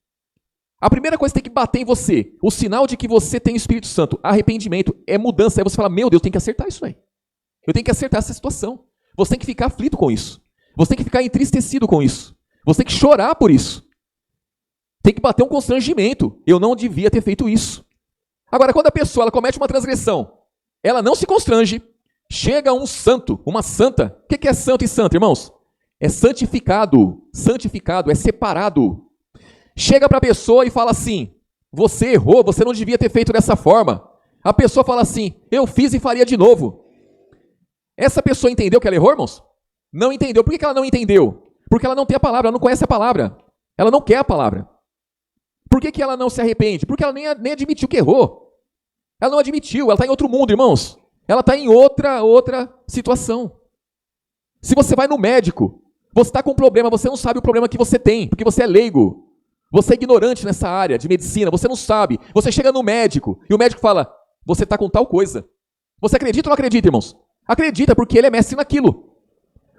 Speaker 1: A primeira coisa que tem que bater em você, o sinal de que você tem o Espírito Santo, arrependimento, é mudança. Aí você fala, meu Deus, tem que acertar isso aí. Eu tenho que acertar essa situação. Você tem que ficar aflito com isso. Você tem que ficar entristecido com isso. Você tem que chorar por isso. Tem que bater um constrangimento. Eu não devia ter feito isso. Agora, quando a pessoa ela comete uma transgressão, ela não se constrange, chega um santo, uma santa. O que é santo e santa, irmãos? É santificado. Santificado, é separado. Chega para a pessoa e fala assim, você errou, você não devia ter feito dessa forma. A pessoa fala assim, eu fiz e faria de novo. Essa pessoa entendeu que ela errou, irmãos? Não entendeu. Por que ela não entendeu? Porque ela não tem a palavra, ela não conhece a palavra. Ela não quer a palavra. Por que ela não se arrepende? Porque ela nem admitiu que errou. Ela não admitiu, ela está em outro mundo, irmãos. Ela está em outra situação. Se você vai no médico, você está com um problema, você não sabe o problema que você tem, porque você é leigo. Você é ignorante nessa área de medicina, você não sabe. Você chega no médico e o médico fala, você está com tal coisa. Você acredita ou não acredita, irmãos? Acredita, porque ele é mestre naquilo.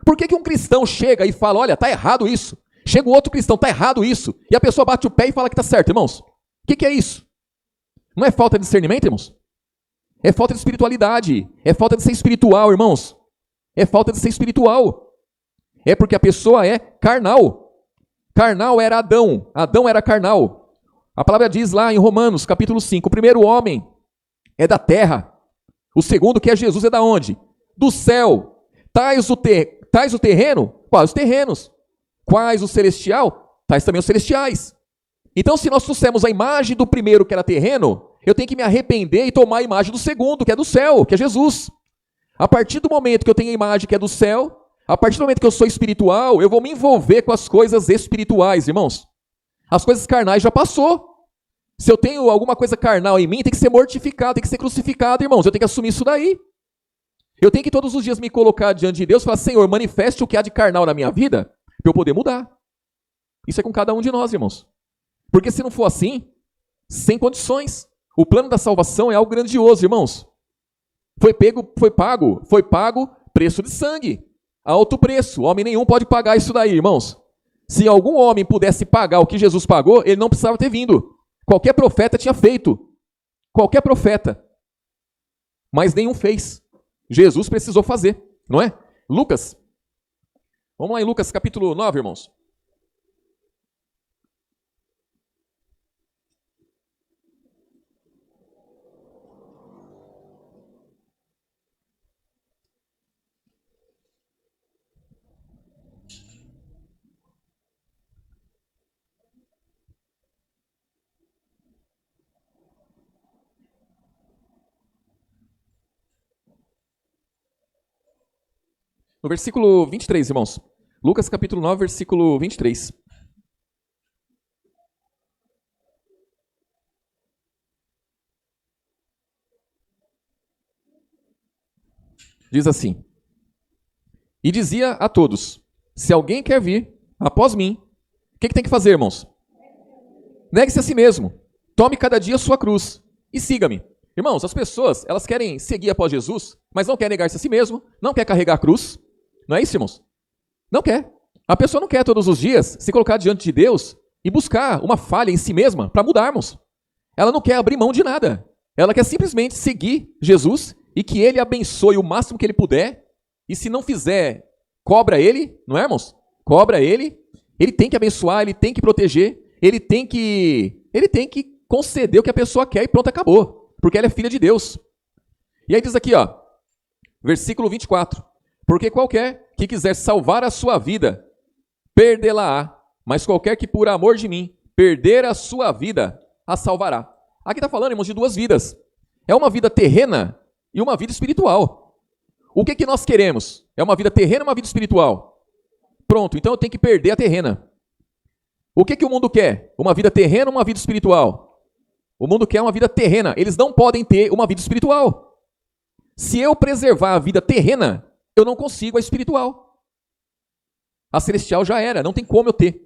Speaker 1: Por que um cristão chega e fala, olha, está errado isso? Chega um outro cristão, está errado isso. E a pessoa bate o pé e fala que está certo, irmãos. O que é isso? Não é falta de discernimento, irmãos? É falta de espiritualidade. É falta de ser espiritual, irmãos. É falta de ser espiritual. É porque a pessoa é carnal. Carnal era Adão. Adão era carnal. A palavra diz lá em Romanos, capítulo 5, o primeiro homem é da terra. O segundo, que é Jesus, é da onde? Do céu. Tais o terreno? Quais os terrenos? Quais o celestial? Tais também os celestiais. Então, se nós trouxemos a imagem do primeiro, que era terreno, eu tenho que me arrepender e tomar a imagem do segundo, que é do céu, que é Jesus. A partir do momento que eu tenho a imagem que é do céu, a partir do momento que eu sou espiritual, eu vou me envolver com as coisas espirituais, irmãos. As coisas carnais já passou. Se eu tenho alguma coisa carnal em mim, tem que ser mortificado, tem que ser crucificado, irmãos. Eu tenho que assumir isso daí. Eu tenho que todos os dias me colocar diante de Deus e falar, Senhor, manifeste o que há de carnal na minha vida, para eu poder mudar. Isso é com cada um de nós, irmãos. Porque se não for assim, sem condições. O plano da salvação é algo grandioso, irmãos. Foi pago preço de sangue. Alto preço. Homem nenhum pode pagar isso daí, irmãos. Se algum homem pudesse pagar o que Jesus pagou, ele não precisava ter vindo. Qualquer profeta tinha feito. Qualquer profeta. Mas nenhum fez. Jesus precisou fazer, não é? Lucas. Vamos lá em Lucas capítulo 9, irmãos. No versículo 23, irmãos. Lucas capítulo 9, versículo 23. Diz assim: E dizia a todos: Se alguém quer vir após mim, o que tem que fazer, irmãos? Negue-se a si mesmo. Tome cada dia a sua cruz e siga-me. Irmãos, as pessoas, elas querem seguir após Jesus, mas não quer negar-se a si mesmo, não quer carregar a cruz. Não é isso, irmãos? Não quer. A pessoa não quer todos os dias se colocar diante de Deus e buscar uma falha em si mesma para mudarmos. Ela não quer abrir mão de nada. Ela quer simplesmente seguir Jesus e que ele abençoe o máximo que ele puder. E se não fizer, cobra ele, não é, irmãos? Cobra ele. Ele tem que abençoar, ele tem que proteger, ele tem que conceder o que a pessoa quer e pronto, acabou. Porque ela é filha de Deus. E aí diz aqui, ó, versículo 24. Porque qualquer que quiser salvar a sua vida, perdê-la-á. Mas qualquer que por amor de mim perder a sua vida, a salvará. Aqui está falando, irmãos, de duas vidas. É uma vida terrena e uma vida espiritual. O que nós queremos? É uma vida terrena ou uma vida espiritual? Pronto, então eu tenho que perder a terrena. O que o mundo quer? Uma vida terrena ou uma vida espiritual? O mundo quer uma vida terrena. Eles não podem ter uma vida espiritual. Se eu preservar a vida terrena, eu não consigo a espiritual. A celestial já era, não tem como eu ter.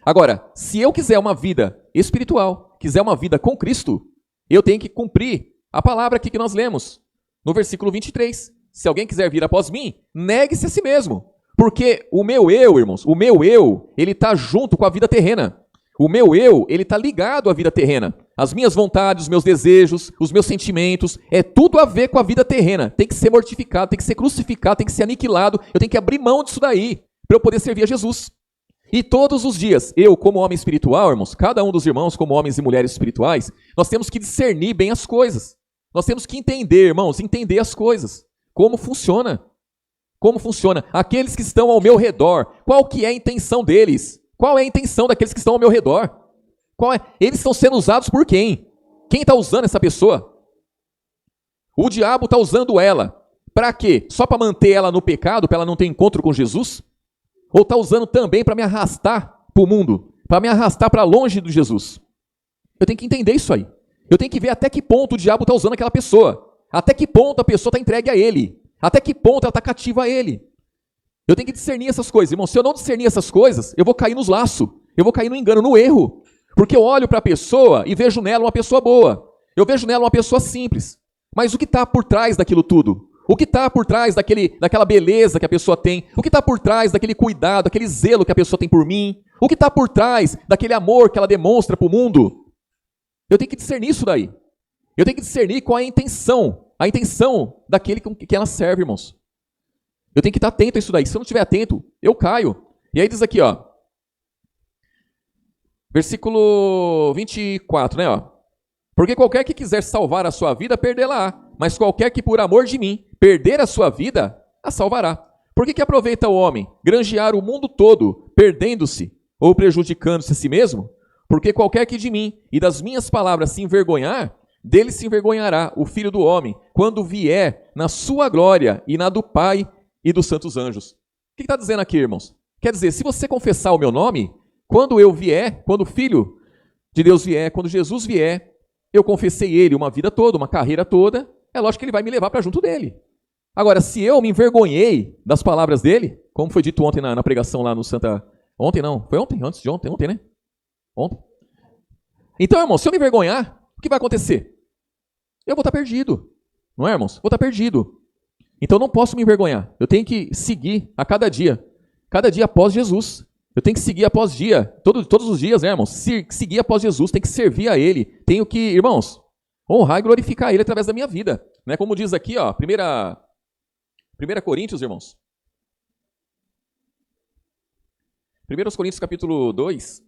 Speaker 1: Agora, se eu quiser uma vida espiritual, quiser uma vida com Cristo, eu tenho que cumprir a palavra aqui que nós lemos, no versículo 23. Se alguém quiser vir após mim, negue-se a si mesmo. Porque o meu eu, irmãos, o meu eu, ele está junto com a vida terrena. O meu eu, ele está ligado à vida terrena. As minhas vontades, os meus desejos, os meus sentimentos, é tudo a ver com a vida terrena. Tem que ser mortificado, tem que ser crucificado, tem que ser aniquilado. Eu tenho que abrir mão disso daí para eu poder servir a Jesus. E todos os dias, eu como homem espiritual, irmãos, cada um dos irmãos como homens e mulheres espirituais, nós temos que discernir bem as coisas. Nós temos que entender, irmãos, entender as coisas. Como funciona. Como funciona. Aqueles que estão ao meu redor, qual que é a intenção deles? Qual é a intenção daqueles que estão ao meu redor? Eles estão sendo usados por quem? Quem está usando essa pessoa? O diabo está usando ela. Para quê? Só para manter ela no pecado, para ela não ter encontro com Jesus? Ou está usando também para me arrastar para o mundo? Para me arrastar para longe de Jesus? Eu tenho que entender isso aí. Eu tenho que ver até que ponto o diabo está usando aquela pessoa. Até que ponto a pessoa está entregue a ele. Até que ponto ela está cativa a ele. Eu tenho que discernir essas coisas, irmão. Se eu não discernir essas coisas, eu vou cair nos laços. Eu vou cair no engano, no erro. Porque eu olho para a pessoa e vejo nela uma pessoa boa. Eu vejo nela uma pessoa simples. Mas o que está por trás daquilo tudo? O que está por trás daquela beleza que a pessoa tem? O que está por trás daquele cuidado, aquele zelo que a pessoa tem por mim? O que está por trás daquele amor que ela demonstra para o mundo? Eu tenho que discernir isso daí. Eu tenho que discernir qual é a intenção daquele que ela serve, irmãos. Eu tenho que estar atento a isso daí. Se eu não estiver atento, eu caio. E aí diz aqui, ó. Versículo 24, né, ó. Porque qualquer que quiser salvar a sua vida, perdê-la-á. Mas qualquer que por amor de mim perder a sua vida, a salvará. Por que aproveita o homem granjear o mundo todo, perdendo-se ou prejudicando-se a si mesmo? Porque qualquer que de mim e das minhas palavras se envergonhar, dele se envergonhará o Filho do Homem, quando vier na sua glória e na do Pai e dos santos anjos. O que está dizendo aqui, irmãos? Quer dizer, se você confessar o meu nome, quando eu vier, quando o Filho de Deus vier, quando Jesus vier, eu confessei ele uma vida toda, uma carreira toda, é lógico que ele vai me levar para junto dele. Agora, se eu me envergonhei das palavras dele, como foi dito ontem na pregação lá no Santa... Ontem não, foi ontem? Antes de ontem, ontem, né? Ontem. Então, irmão, se eu me envergonhar, o que vai acontecer? Eu vou estar perdido. Não é, irmãos? Vou estar perdido. Então, eu não posso me envergonhar. Eu tenho que seguir a cada dia após Jesus. Eu tenho que seguir após dia, todos os dias, né, irmãos? Seguir após Jesus, tenho que servir a Ele. Tenho que, irmãos, honrar e glorificar Ele através da minha vida. Né? Como diz aqui, ó, 1 Coríntios, irmãos. 1 Coríntios capítulo 2.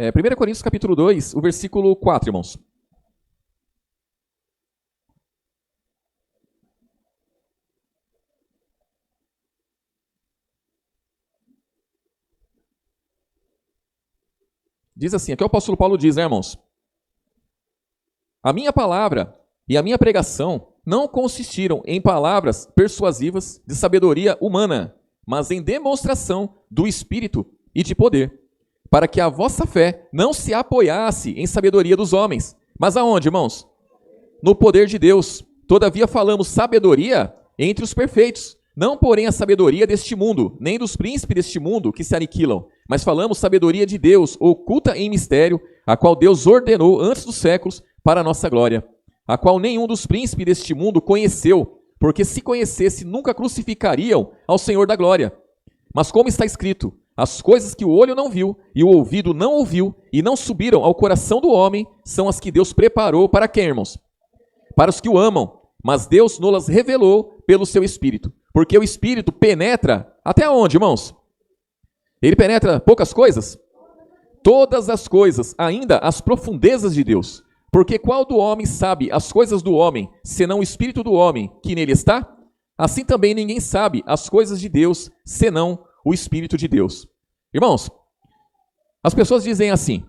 Speaker 1: É, 1 Coríntios capítulo 2, o versículo 4, irmãos. Diz assim, aqui o apóstolo Paulo diz, né, irmãos? A minha palavra e a minha pregação não consistiram em palavras persuasivas de sabedoria humana, mas em demonstração do Espírito e de poder, para que a vossa fé não se apoiasse em sabedoria dos homens. Mas aonde, irmãos? No poder de Deus. Todavia falamos sabedoria entre os perfeitos, não porém a sabedoria deste mundo, nem dos príncipes deste mundo que se aniquilam, mas falamos sabedoria de Deus, oculta em mistério, a qual Deus ordenou antes dos séculos para a nossa glória, a qual nenhum dos príncipes deste mundo conheceu, porque se conhecesse nunca crucificariam ao Senhor da glória. Mas como está escrito, as coisas que o olho não viu e o ouvido não ouviu e não subiram ao coração do homem são as que Deus preparou para quem, irmãos? Para os que o amam, mas Deus nos revelou pelo seu Espírito. Porque o Espírito penetra até onde, irmãos? Ele penetra poucas coisas? Todas as coisas, ainda as profundezas de Deus. Porque qual do homem sabe as coisas do homem, senão o Espírito do homem que nele está? Assim também ninguém sabe as coisas de Deus, senão o Espírito de Deus. Irmãos, as pessoas dizem assim,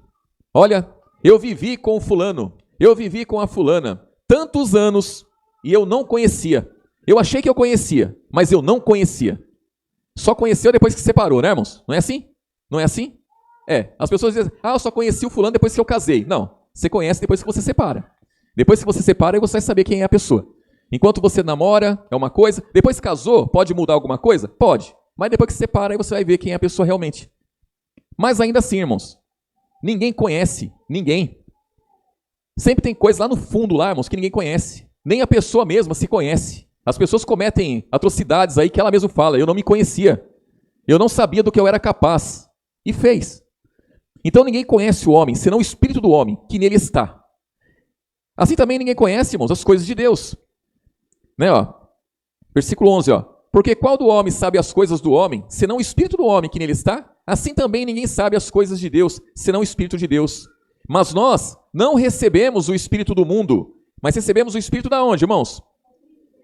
Speaker 1: olha, eu vivi com o fulano, eu vivi com a fulana, tantos anos, e eu não conhecia. Eu achei que eu conhecia, mas eu não conhecia. Só conheceu depois que separou, né, irmãos? Não é assim? Não é assim? É, as pessoas dizem, eu só conheci o fulano depois que eu casei. Não, você conhece depois que você separa. Depois que você separa, você vai saber quem é a pessoa. Enquanto você namora, é uma coisa. Depois que casou, pode mudar alguma coisa? Pode. Mas depois que separa, aí você vai ver quem é a pessoa realmente. Mas ainda assim, irmãos, ninguém conhece ninguém. Sempre tem coisa lá no fundo, lá, irmãos, que ninguém conhece. Nem a pessoa mesma se conhece. As pessoas cometem atrocidades aí que ela mesma fala, eu não me conhecia. Eu não sabia do que eu era capaz. E fez. Então ninguém conhece o homem, senão o Espírito do homem, que nele está. Assim também ninguém conhece, irmãos, as coisas de Deus. Né, ó? Versículo 11, ó. Porque qual do homem sabe as coisas do homem, senão o Espírito do homem que nele está? Assim também ninguém sabe as coisas de Deus, senão o Espírito de Deus. Mas nós não recebemos o Espírito do mundo, mas recebemos o Espírito da onde, irmãos?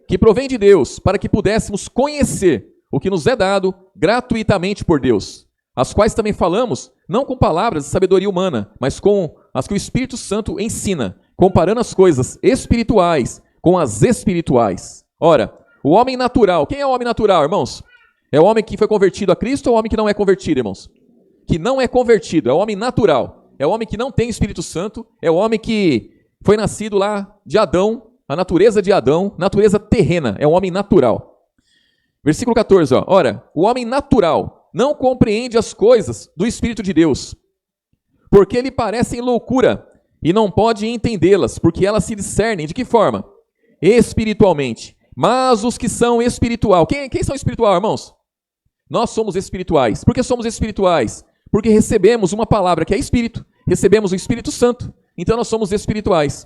Speaker 1: Que provém de Deus, para que pudéssemos conhecer o que nos é dado gratuitamente por Deus, as quais também falamos, não com palavras de sabedoria humana, mas com as que o Espírito Santo ensina, comparando as coisas espirituais com as espirituais. Ora, o homem natural, quem é o homem natural, irmãos? É o homem que foi convertido a Cristo ou o homem que não é convertido, irmãos? Que não é convertido, é o homem natural. É o homem que não tem o Espírito Santo, é o homem que foi nascido lá de Adão, a natureza de Adão, natureza terrena, é o homem natural. Versículo 14, ó. Ora, o homem natural não compreende as coisas do Espírito de Deus, porque lhe parecem loucura, e não pode entendê-las, porque elas se discernem de que forma? Espiritualmente. Mas os que são espiritual, quem são espiritual, irmãos? Nós somos espirituais. Por que somos espirituais? Porque recebemos uma palavra que é Espírito, recebemos o Espírito Santo, então nós somos espirituais.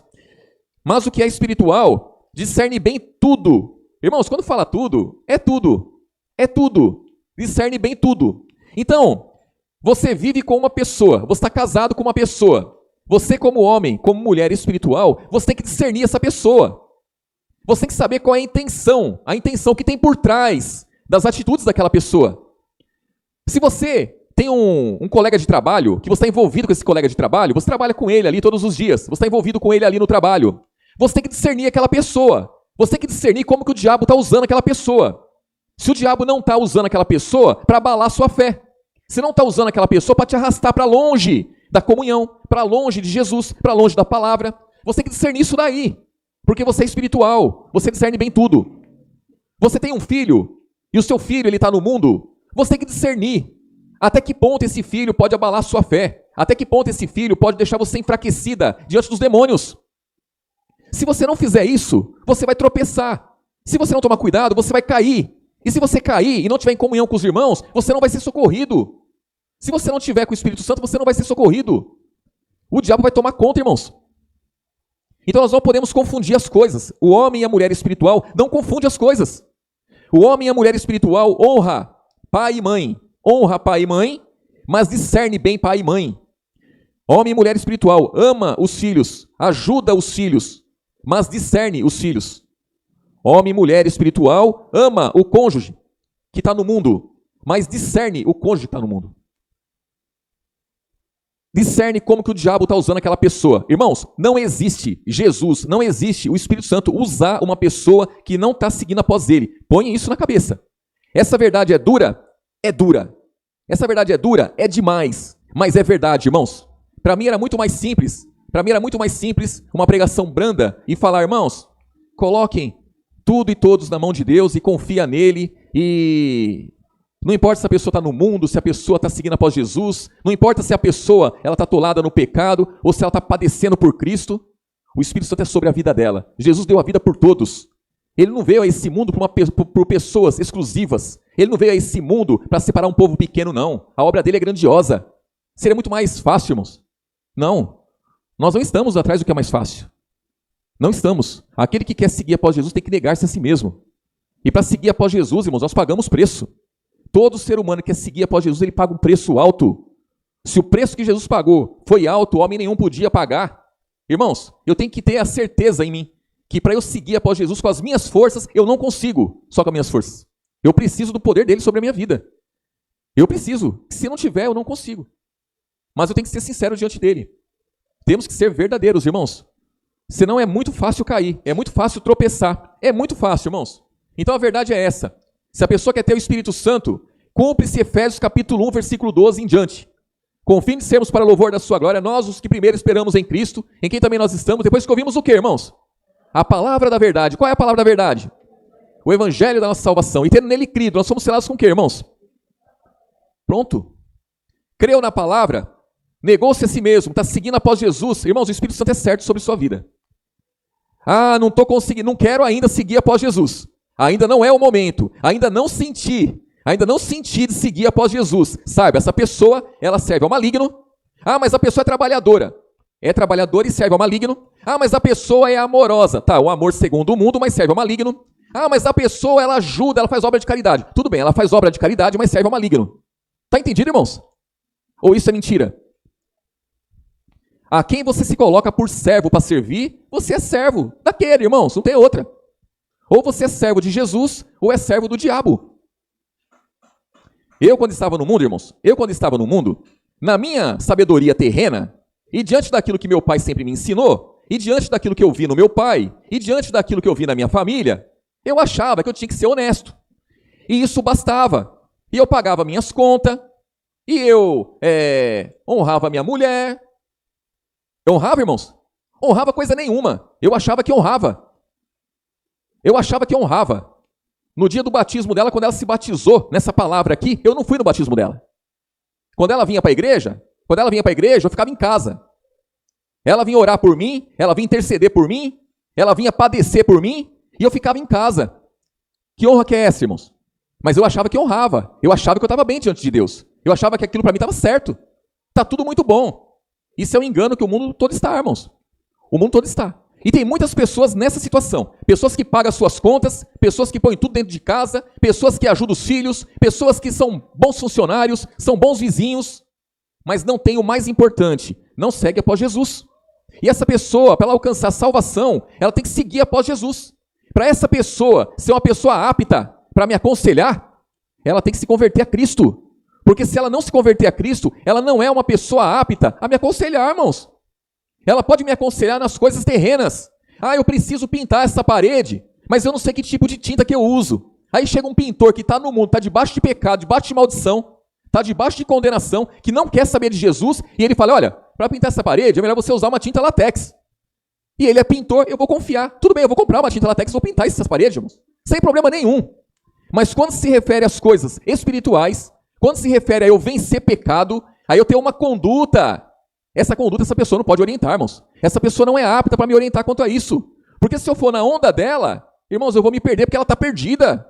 Speaker 1: Mas o que é espiritual discerne bem tudo. Irmãos, quando fala tudo, é tudo. É tudo. Discerne bem tudo. Então, você vive com uma pessoa, você está casado com uma pessoa. Você como homem, como mulher espiritual, você tem que discernir essa pessoa. Você tem que saber qual é a intenção que tem por trás das atitudes daquela pessoa. Se você tem um colega de trabalho, que você está envolvido com esse colega de trabalho, você trabalha com ele ali todos os dias, você está envolvido com ele ali no trabalho, você tem que discernir aquela pessoa. Você tem que discernir como que o diabo está usando aquela pessoa. Se o diabo não está usando aquela pessoa para abalar a sua fé, se não está usando aquela pessoa para te arrastar para longe da comunhão, para longe de Jesus, para longe da palavra, você tem que discernir isso daí. Porque você é espiritual, você discerne bem tudo. Você tem um filho, e o seu filho ele está no mundo, você tem que discernir até que ponto esse filho pode abalar a sua fé, até que ponto esse filho pode deixar você enfraquecida diante dos demônios. Se você não fizer isso, você vai tropeçar. Se você não tomar cuidado, você vai cair. E se você cair e não tiver em comunhão com os irmãos, você não vai ser socorrido. Se você não tiver com o Espírito Santo, você não vai ser socorrido. O diabo vai tomar conta, irmãos. Então nós não podemos confundir as coisas. O homem e a mulher espiritual não confundem as coisas. O homem e a mulher espiritual honra pai e mãe. Honra pai e mãe, mas discerne bem pai e mãe. Homem e mulher espiritual ama os filhos, ajuda os filhos, mas discerne os filhos. Homem e mulher espiritual ama o cônjuge que está no mundo, mas discerne o cônjuge que está no mundo. discerne como que o diabo está usando aquela pessoa. Irmãos, não existe Jesus, não existe o Espírito Santo usar uma pessoa que não está seguindo após ele. Ponha isso na cabeça. Essa verdade é dura? É dura. Essa verdade é dura? É demais. Mas é verdade, irmãos. Para mim era muito mais simples. Uma pregação branda e falar, irmãos, coloquem tudo e todos na mão de Deus e confia nele e não importa se a pessoa está no mundo, se a pessoa está seguindo após Jesus, não importa se a pessoa está atolada no pecado ou se ela está padecendo por Cristo, o Espírito Santo é sobre a vida dela. Jesus deu a vida por todos. Ele não veio a esse mundo por pessoas exclusivas. Ele não veio a esse mundo para separar um povo pequeno, não. A obra dele é grandiosa. Seria muito mais fácil, irmãos. Não. Nós não estamos atrás do que é mais fácil. Não estamos. Aquele que quer seguir após Jesus tem que negar-se a si mesmo. E para seguir após Jesus, irmãos, nós pagamos preço. Todo ser humano que quer seguir após Jesus, ele paga um preço alto. Se o preço que Jesus pagou foi alto, homem nenhum podia pagar. Irmãos, eu tenho que ter a certeza em mim que para eu seguir após Jesus com as minhas forças, eu não consigo só com as minhas forças. Eu preciso do poder dele sobre a minha vida. Eu preciso. Se não tiver, eu não consigo. Mas eu tenho que ser sincero diante dele. Temos que ser verdadeiros, irmãos. Senão é muito fácil cair, é muito fácil tropeçar. É muito fácil, irmãos. Então a verdade é essa. Se a pessoa quer ter o Espírito Santo, cumpre-se Efésios capítulo 1, versículo 12 em diante. Com o fim de sermos para louvor da sua glória, nós os que primeiro esperamos em Cristo, em quem também nós estamos, depois que ouvimos o quê, irmãos? A palavra da verdade. Qual é a palavra da verdade? O evangelho da nossa salvação. E tendo nele crido, nós somos selados com o quê, irmãos? Pronto. Creu na palavra, negou-se a si mesmo, está seguindo após Jesus. Irmãos, o Espírito Santo é certo sobre sua vida. Ah, não estou conseguindo, não quero ainda seguir após Jesus. Ainda não é o momento, ainda não senti de seguir após Jesus. Saiba, essa pessoa, ela serve ao maligno. Ah, mas a pessoa é trabalhadora. É trabalhadora e serve ao maligno. Ah, mas a pessoa é amorosa. Tá, o amor segundo o mundo, mas serve ao maligno. Ah, mas a pessoa, ela ajuda, ela faz obra de caridade. Tudo bem, ela faz obra de caridade, mas serve ao maligno. Tá entendido, irmãos? Ou isso é mentira? A quem você se coloca por servo para servir, você é servo daquele, irmãos, não tem outra. Ou você é servo de Jesus, ou é servo do diabo. Eu, quando estava no mundo, irmãos, na minha sabedoria terrena, e diante daquilo que meu pai sempre me ensinou, e diante daquilo que eu vi no meu pai, e diante daquilo que eu vi na minha família, eu achava que eu tinha que ser honesto. E isso bastava. E eu pagava minhas contas, e eu honrava minha mulher. Eu honrava, irmãos? Honrava coisa nenhuma. Eu achava que honrava. No dia do batismo dela, quando ela se batizou nessa palavra aqui, eu não fui no batismo dela. Quando ela vinha para a igreja, eu ficava em casa. Ela vinha orar por mim, ela vinha interceder por mim, ela vinha padecer por mim, e eu ficava em casa. Que honra que é essa, irmãos? Mas eu achava que honrava. Eu achava que eu estava bem diante de Deus. Eu achava que aquilo para mim estava certo. Está tudo muito bom. Isso é um engano que o mundo todo está, irmãos. O mundo todo está. E tem muitas pessoas nessa situação. Pessoas que pagam as suas contas, pessoas que põem tudo dentro de casa, pessoas que ajudam os filhos, pessoas que são bons funcionários, são bons vizinhos, mas não tem o mais importante, não segue após Jesus. E essa pessoa, para ela alcançar a salvação, ela tem que seguir após Jesus. Para essa pessoa ser uma pessoa apta para me aconselhar, ela tem que se converter a Cristo. Porque se ela não se converter a Cristo, ela não é uma pessoa apta a me aconselhar, irmãos. Ela pode me aconselhar nas coisas terrenas. Ah, eu preciso pintar essa parede, mas eu não sei que tipo de tinta que eu uso. Aí chega um pintor que está no mundo, está debaixo de pecado, debaixo de maldição, está debaixo de condenação, que não quer saber de Jesus, e ele fala, olha, para pintar essa parede é melhor você usar uma tinta látex. E ele é pintor, eu vou confiar. Tudo bem, eu vou comprar uma tinta látex e vou pintar essas paredes, irmãos. Sem problema nenhum. Mas quando se refere às coisas espirituais, quando se refere a eu vencer pecado, aí eu tenho uma conduta. Essa conduta, essa pessoa não pode orientar, irmãos. Essa pessoa não é apta para me orientar quanto a isso. Porque se eu for na onda dela, irmãos, eu vou me perder porque ela está perdida.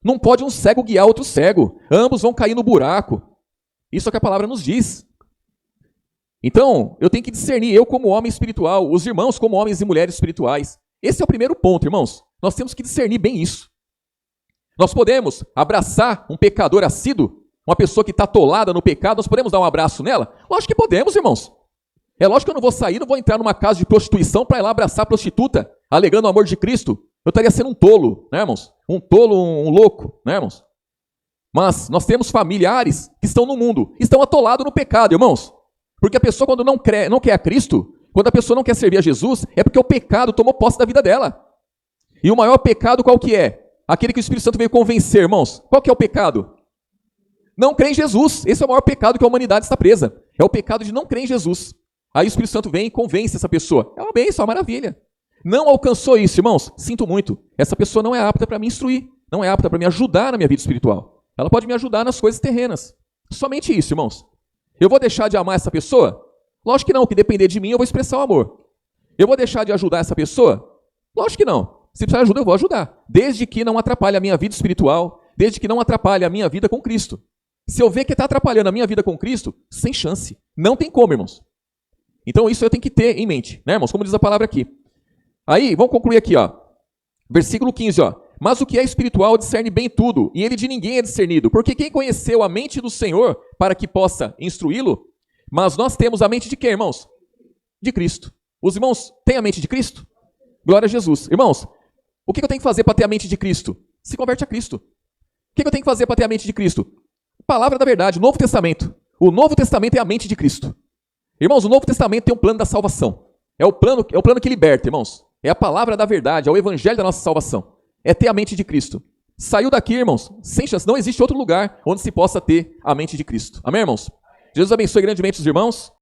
Speaker 1: Não pode um cego guiar outro cego. Ambos vão cair no buraco. Isso é o que a palavra nos diz. Então, eu tenho que discernir, eu como homem espiritual, os irmãos como homens e mulheres espirituais. Esse é o primeiro ponto, irmãos. Nós temos que discernir bem isso. Nós podemos abraçar um pecador assíduo, uma pessoa que está atolada no pecado, nós podemos dar um abraço nela? Lógico que podemos, irmãos. É lógico que eu não vou sair, não vou entrar numa casa de prostituição para ir lá abraçar a prostituta, alegando o amor de Cristo. Eu estaria sendo um tolo, né, irmãos? Um tolo, um louco, né, irmãos? Mas nós temos familiares que estão no mundo, estão atolados no pecado, irmãos. Porque a pessoa quando não quer a Cristo, quando a pessoa não quer servir a Jesus, é porque o pecado tomou posse da vida dela. E o maior pecado qual que é? Aquele que o Espírito Santo veio convencer, irmãos. Qual que é o pecado? Não crer em Jesus. Esse é o maior pecado que a humanidade está presa. É o pecado de não crer em Jesus. Aí o Espírito Santo vem e convence essa pessoa. É uma bênção, é uma maravilha. Não alcançou isso, irmãos? Sinto muito. Essa pessoa não é apta para me instruir. Não é apta para me ajudar na minha vida espiritual. Ela pode me ajudar nas coisas terrenas. Somente isso, irmãos. Eu vou deixar de amar essa pessoa? Lógico que não, que depender de mim eu vou expressar o amor. Eu vou deixar de ajudar essa pessoa? Lógico que não. Se precisar de ajuda, eu vou ajudar. Desde que não atrapalhe a minha vida espiritual, desde que não atrapalhe a minha vida com Cristo. Se eu ver que está atrapalhando a minha vida com Cristo, sem chance. Não tem como, irmãos. Então isso eu tenho que ter em mente, né, irmãos? Como diz a palavra aqui. Aí, vamos concluir aqui, ó. Versículo 15, ó. Mas o que é espiritual discerne bem tudo, e ele de ninguém é discernido. Porque quem conheceu a mente do Senhor para que possa instruí-lo? Mas nós temos a mente de quem, irmãos? De Cristo. Os irmãos têm a mente de Cristo? Glória a Jesus. Irmãos, o que eu tenho que fazer para ter a mente de Cristo? Se converte a Cristo. O que eu tenho que fazer para ter a mente de Cristo? Palavra da verdade, Novo Testamento. O Novo Testamento é a mente de Cristo. Irmãos, o Novo Testamento tem um plano da salvação. É o plano que liberta, irmãos. É a palavra da verdade, é o evangelho da nossa salvação. É ter a mente de Cristo. Saiu daqui, irmãos, sem chance. Não existe outro lugar onde se possa ter a mente de Cristo. Amém, irmãos? Jesus abençoe grandemente os irmãos.